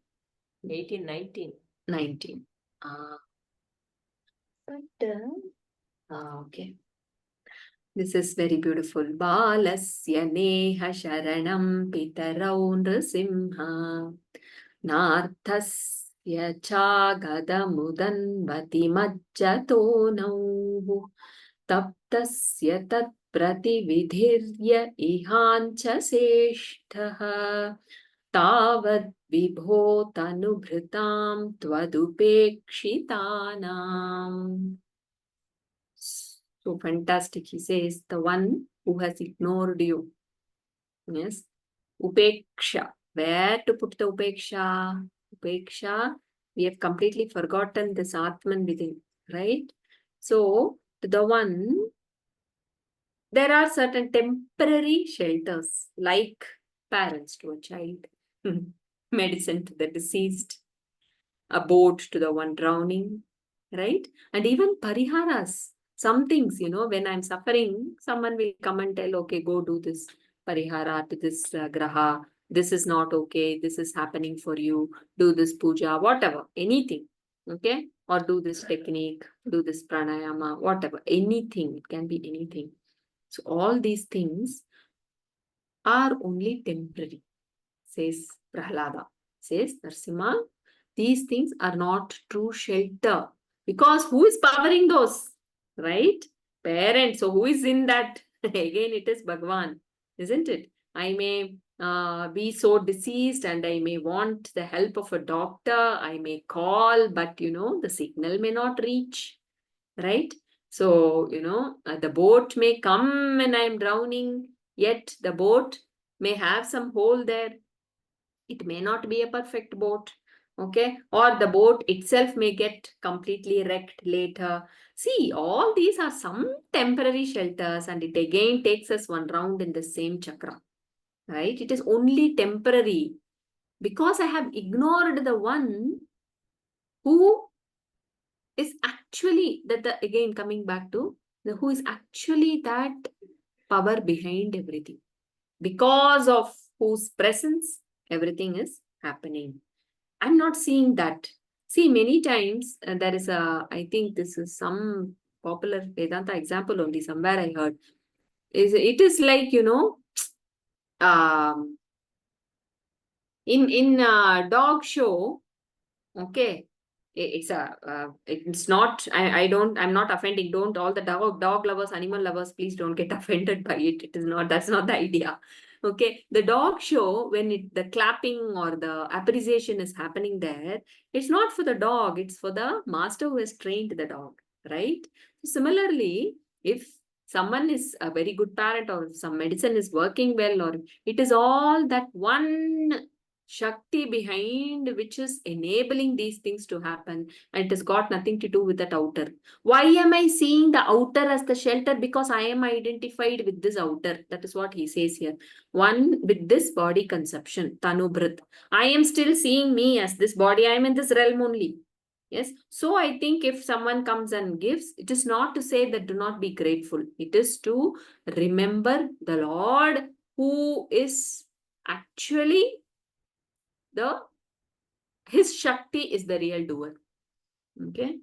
18, 19. 19. Okay. This is very beautiful. Balasya neha sharanam pitarau nrsimha narthasya chagadamudan vati majjato nauhu taptasya tat pratividhirya ihancha seshtha tavad vibho tanubhritam tvadupekshitanam. So fantastic. He says, the one who has ignored you. Yes. Upeksha. Where to put the upeksha? Upeksha. We have completely forgotten this Atman within, right? So, to the one, there are certain temporary shelters, like parents to a child, medicine to the deceased, a boat to the one drowning, right? And even pariharas. Some things, when I'm suffering, someone will come and tell, okay, go do this parihara to this graha. This is not okay. This is happening for you. Do this puja, whatever, anything. Okay? Or do this technique, do this pranayama, whatever, anything. It can be anything. So all these things are only temporary, says Prahlada. Says Narsimha, these things are not true shelter. Because who is powering those? Right? Parents. So who is in that? Again, it is Bhagavan, isn't it? I may be so diseased and I may want the help of a doctor. I may call, but the signal may not reach. Right? So, the boat may come when I am drowning, yet the boat may have some hole there. It may not be a perfect boat. Okay, or the boat itself may get completely wrecked later. See, all these are some temporary shelters, and it again takes us one round in the same chakra. Right? It is only temporary because I have ignored the one who is actually again coming back to who is actually that power behind everything. Because of whose presence everything is happening. I'm not seeing that. See, many times there is I think this is some popular Vedanta example only, somewhere I heard. It is like, um, in a dog show, okay, it's not, I'm not offending. Don't, all the dog lovers, animal lovers, please don't get offended by it. It is not, that's not the idea. Okay, the dog show, when the clapping or the appreciation is happening there, it's not for the dog, it's for the master who has trained the dog, right? So similarly, if someone is a very good parent, or if some medicine is working well, or it is all that one Shakti behind which is enabling these things to happen, and it has got nothing to do with that outer. Why am I seeing the outer as the shelter? Because I am identified with this outer. That is what he says here. One with this body conception, Tanubrit. I am still seeing me as this body. I am in this realm only. Yes. So I think if someone comes and gives, it is not to say that do not be grateful. It is to remember the Lord who is actually his Shakti is the real doer. Okay.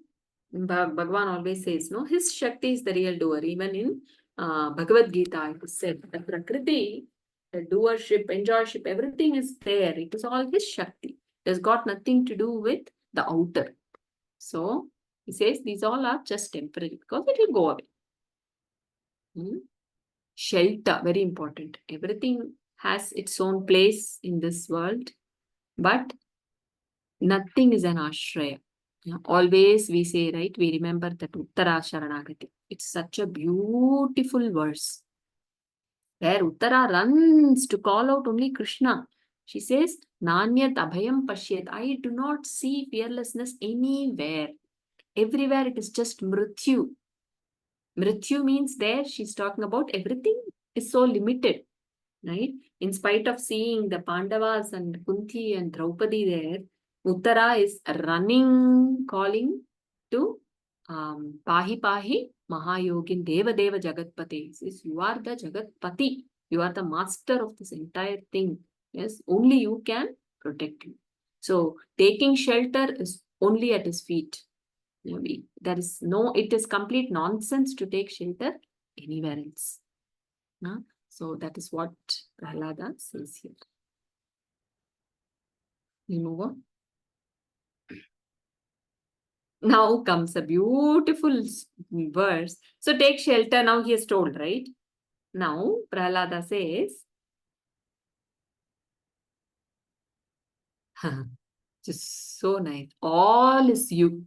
Bhagavan always says, no, his Shakti is the real doer. Even in Bhagavad Gita, it is said, the Prakriti, the doership, enjoyship, everything is there. It is all his Shakti. It has got nothing to do with the outer. So, he says these all are just temporary because it will go away. Shelter, very important. Everything has its own place in this world, but nothing is an ashraya. Always we say, right, we remember that Uttara Sharanagati. It's such a beautiful verse where Uttara runs to call out only Krishna. She says, Nanyat Abhayam Pashyat. I do not see fearlessness anywhere. Everywhere it is just Mrityu. Mrityu means there she's talking about everything is so limited. Right? In spite of seeing the Pandavas and Kunti and Draupadi there, Uttara is running, calling to Pahi Pahi Mahayogin Deva Deva Jagatpati. Says, you are the Jagatpati. You are the master of this entire thing. Yes, only you can protect you. So taking shelter is only at his feet. There is no, it is complete nonsense to take shelter anywhere else. So that is what Prahlada says here. We move on. Now comes a beautiful verse. So take shelter, now he is told, right? Now Prahlada says, just so nice, all is you.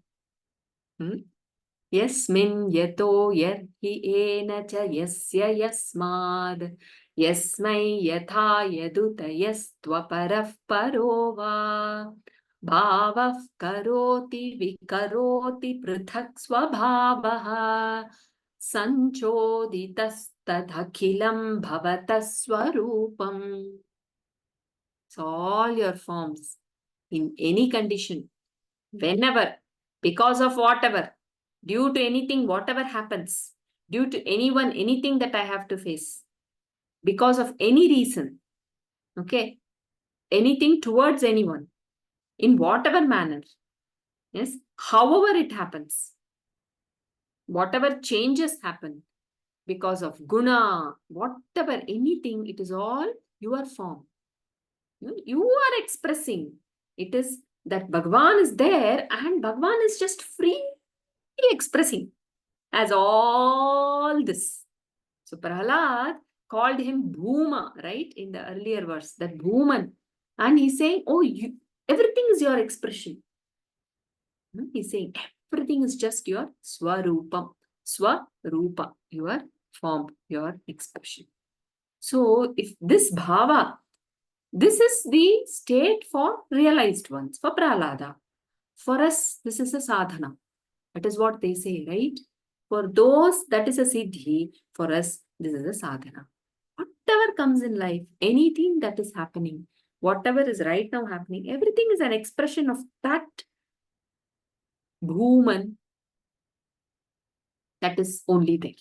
Yasmin yato yarhi ena cha yasya yasmad yasmai yatha yaduta yastvaparav parova bhavav karoti vikaroti prithak svabhavaha sanchoditastadhakilam bhavataswarupam. So all your forms, in any condition, whenever, because of whatever, due to anything, whatever happens, due to anyone, anything that I have to face, because of any reason, okay, anything towards anyone, in whatever manner, yes, however it happens, whatever changes happen, because of guna, whatever, anything, it is all your form. You are expressing. It is that Bhagavan is there and Bhagavan is just freely expressing as all this. So Prahlad called him Bhuma, right? In the earlier verse, that Bhuman. And he's saying, oh, everything is your expression. He's saying everything is just your Swarupam. Swarupa, your form, your expression. So if this bhava, this is the state for realized ones, for Prahlada. For us, this is a sadhana. That is what they say, right? For those, that is a siddhi. For us, this is a sadhana. Whatever comes in life, anything that is happening, whatever is right now happening, everything is an expression of that Bhuman that is only there.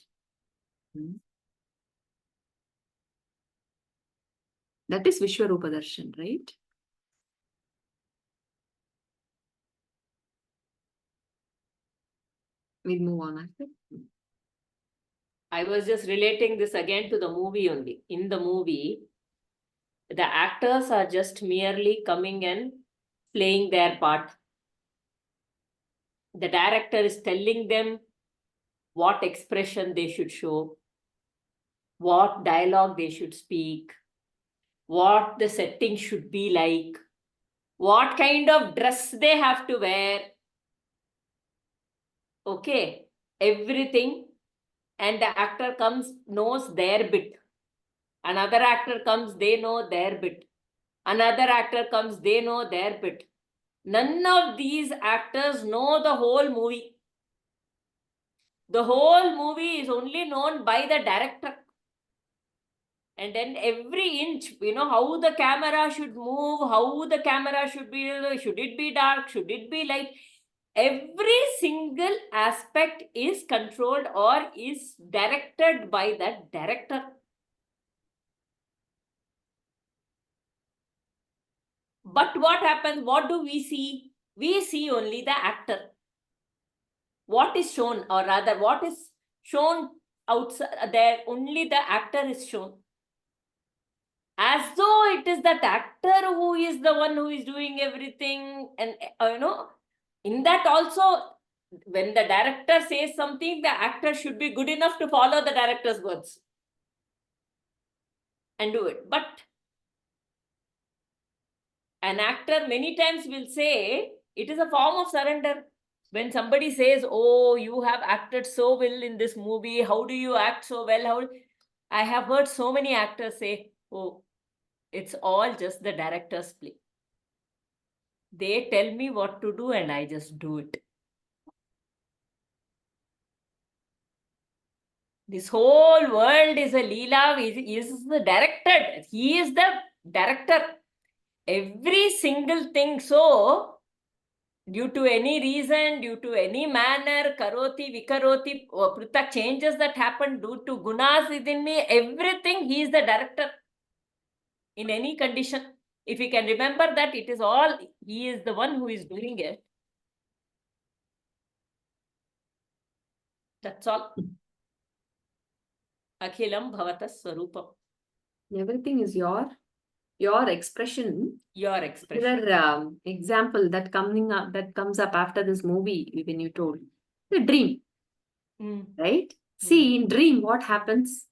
That is Vishwarupa Darshan, right? We'll move on after. I was just relating this again to the movie only. In the movie, the actors are just merely coming and playing their part. The director is telling them what expression they should show, what dialogue they should speak, what the setting should be like, what kind of dress they have to wear. Okay, everything. And the actor comes, knows their bit. Another actor comes, they know their bit. Another actor comes, they know their bit. None of these actors know the whole movie. The whole movie is only known by the director. And then every inch, how the camera should move, how the camera should it be dark, should it be light? Every single aspect is controlled or is directed by that director. But what happens? What do we see? We see only the actor. What is shown, or rather, what is shown outside there, only the actor is shown. As though it is that actor who is the one who is doing everything. And, in that also, when the director says something, the actor should be good enough to follow the director's words and do it. But an actor many times will say, it is a form of surrender. When somebody says, oh, you have acted so well in this movie, how do you act so well? I have heard so many actors say, oh, it's all just the director's play. They tell me what to do and I just do it. This whole world is a Leela, is the director. He is the director. Every single thing. So, due to any reason, due to any manner, karoti, vikaroti, prutak changes that happen due to gunas within me, everything, he is the director. In any condition, if we can remember that it is all, he is the one who is doing it. That's all. Akhilam bhavata swarupam. Everything is your expression. Your expression. Another example that comes up after this movie, when you told the dream, right? See, in dream, what happens?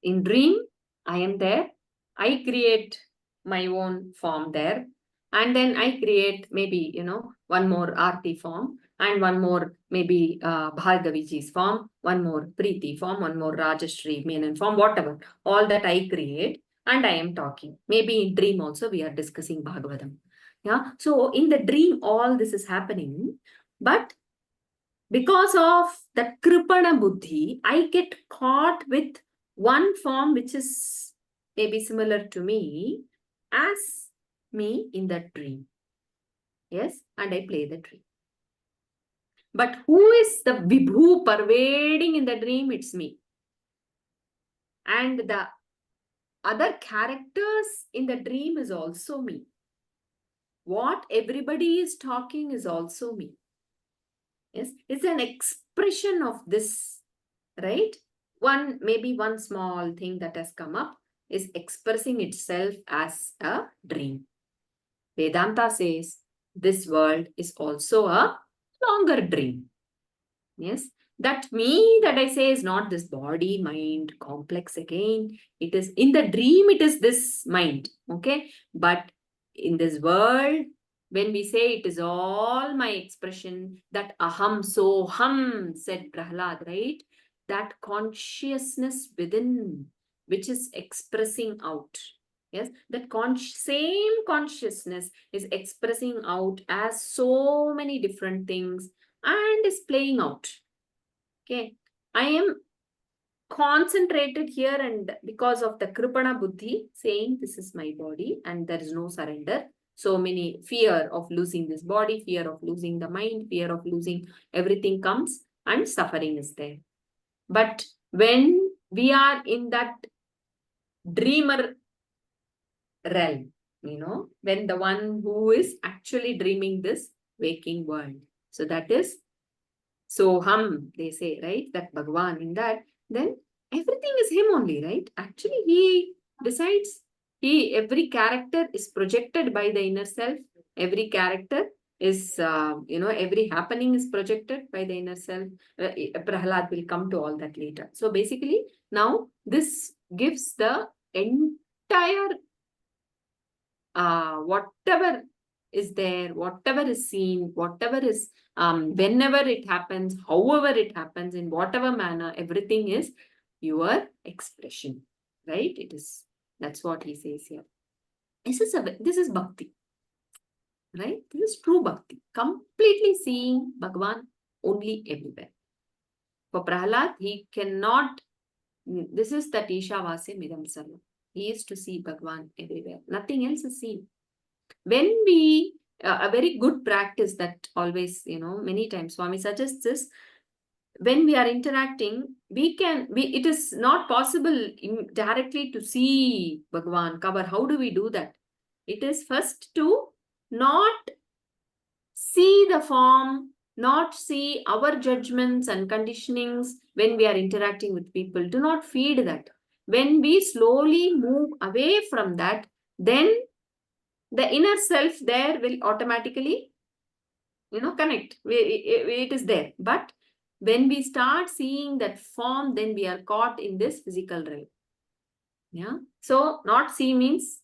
In dream, I am there. I create my own form there, and then I create maybe one more Aarti form, and one more maybe Bhargaviji's form, one more Preeti form, one more Rajashri Menon form, whatever. All that I create. And I am talking. Maybe in dream also we are discussing Bhagavatam. Yeah. So in the dream, all this is happening. But because of that Kripana Buddhi, I get caught with one form which is maybe similar to me as me in that dream. Yes. And I play the dream. But who is the Vibhu pervading in the dream? It's me. And the other characters in the dream is also me. What everybody is talking is also me. Yes, it's an expression of this, right? Maybe one small thing that has come up is expressing itself as a dream. Vedanta says this world is also a longer dream. Yes, that me that I say is not this body, mind, complex again. It is in the dream, it is this mind. Okay. But in this world, when we say it is all my expression, that aham soham, said Prahlad, right? That consciousness within, which is expressing out. Yes, that same consciousness is expressing out as so many different things and is playing out. Okay, I am concentrated here, and because of the Kripana Buddhi saying this is my body and there is no surrender. So many fear of losing this body, fear of losing the mind, fear of losing everything comes, and suffering is there. But when we are in that dreamer realm, when the one who is actually dreaming this waking world, so that is Soham, they say, right? That Bhagavan, in that, then everything is him only, right? Actually, he decides. Every character is projected by the inner self. Every character is, every happening is projected by the inner self. Prahlad will come to all that later. So basically, now this gives the entire whatever is there, whatever is seen, whatever is, whenever it happens, however it happens, in whatever manner, everything is your expression, right? It is, that's what he says here. This is bhakti, right? This is true bhakti, completely seeing Bhagavan only everywhere. For Prahlad, he cannot, this is the Ishavasya Midam Sarvam. He is to see Bhagavan everywhere. Nothing else is seen. When we, a very good practice that always, many times Swami suggests this, when we are interacting, it is not possible directly to see Bhagavan cover. How do we do that? It is first to not see the form, not see our judgments and conditionings when we are interacting with people. Do not feed that. When we slowly move away from that, then the inner self there will automatically, connect. It is there. But when we start seeing that form, then we are caught in this physical realm. Yeah. So not see means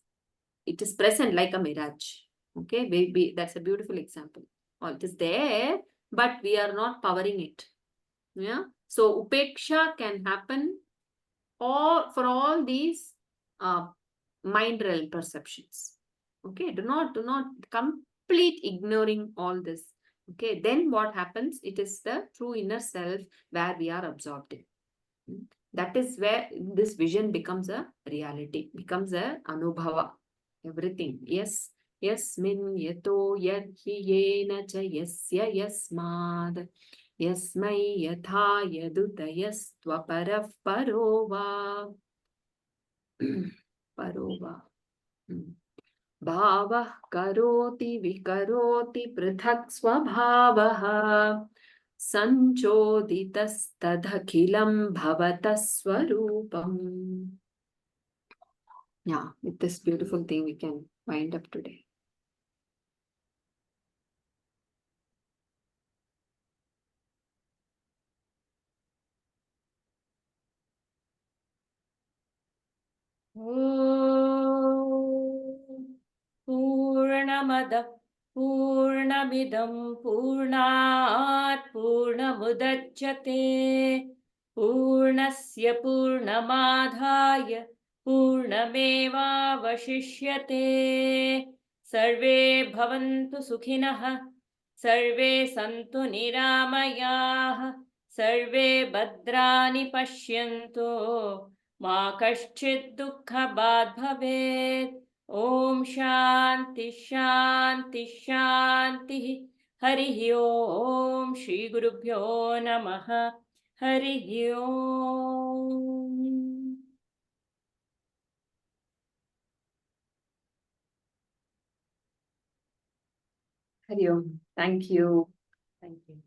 it is present like a mirage. Okay. That's a beautiful example. It is there, but we are not powering it. Yeah. So upeksha can happen for all these mind realm perceptions. Okay, do not complete ignoring all this. Okay, then what happens? It is the true inner self where we are absorbed in. That is where this vision becomes a reality, becomes a anubhava. Everything. Yes. Yasmin yato yadhi yena cha yasya yasmad yasmai yatha yadutayastvaparav parova. Parova. Bhavah karoti vikaroti prithak swabhavah sanchoditastadhakilam bhavataswarupam. Yeah, with this beautiful thing we can wind up today. Purnamada Purnamidam Purnat Purnamudachyate Purnasya Purnamadhaya Purnameva Vashishyate Sarve Bhavantu Sukhinah Sarve Santu Niramayah Sarve Bhadrani Pashyanto Ma Kaschid Dukkha Bad Bhavet. Om Shanti Shanti Shanti. Hari Om. Shri Gurubhyo Namaha. Hari Om. Hari Om. Thank you. Thank you.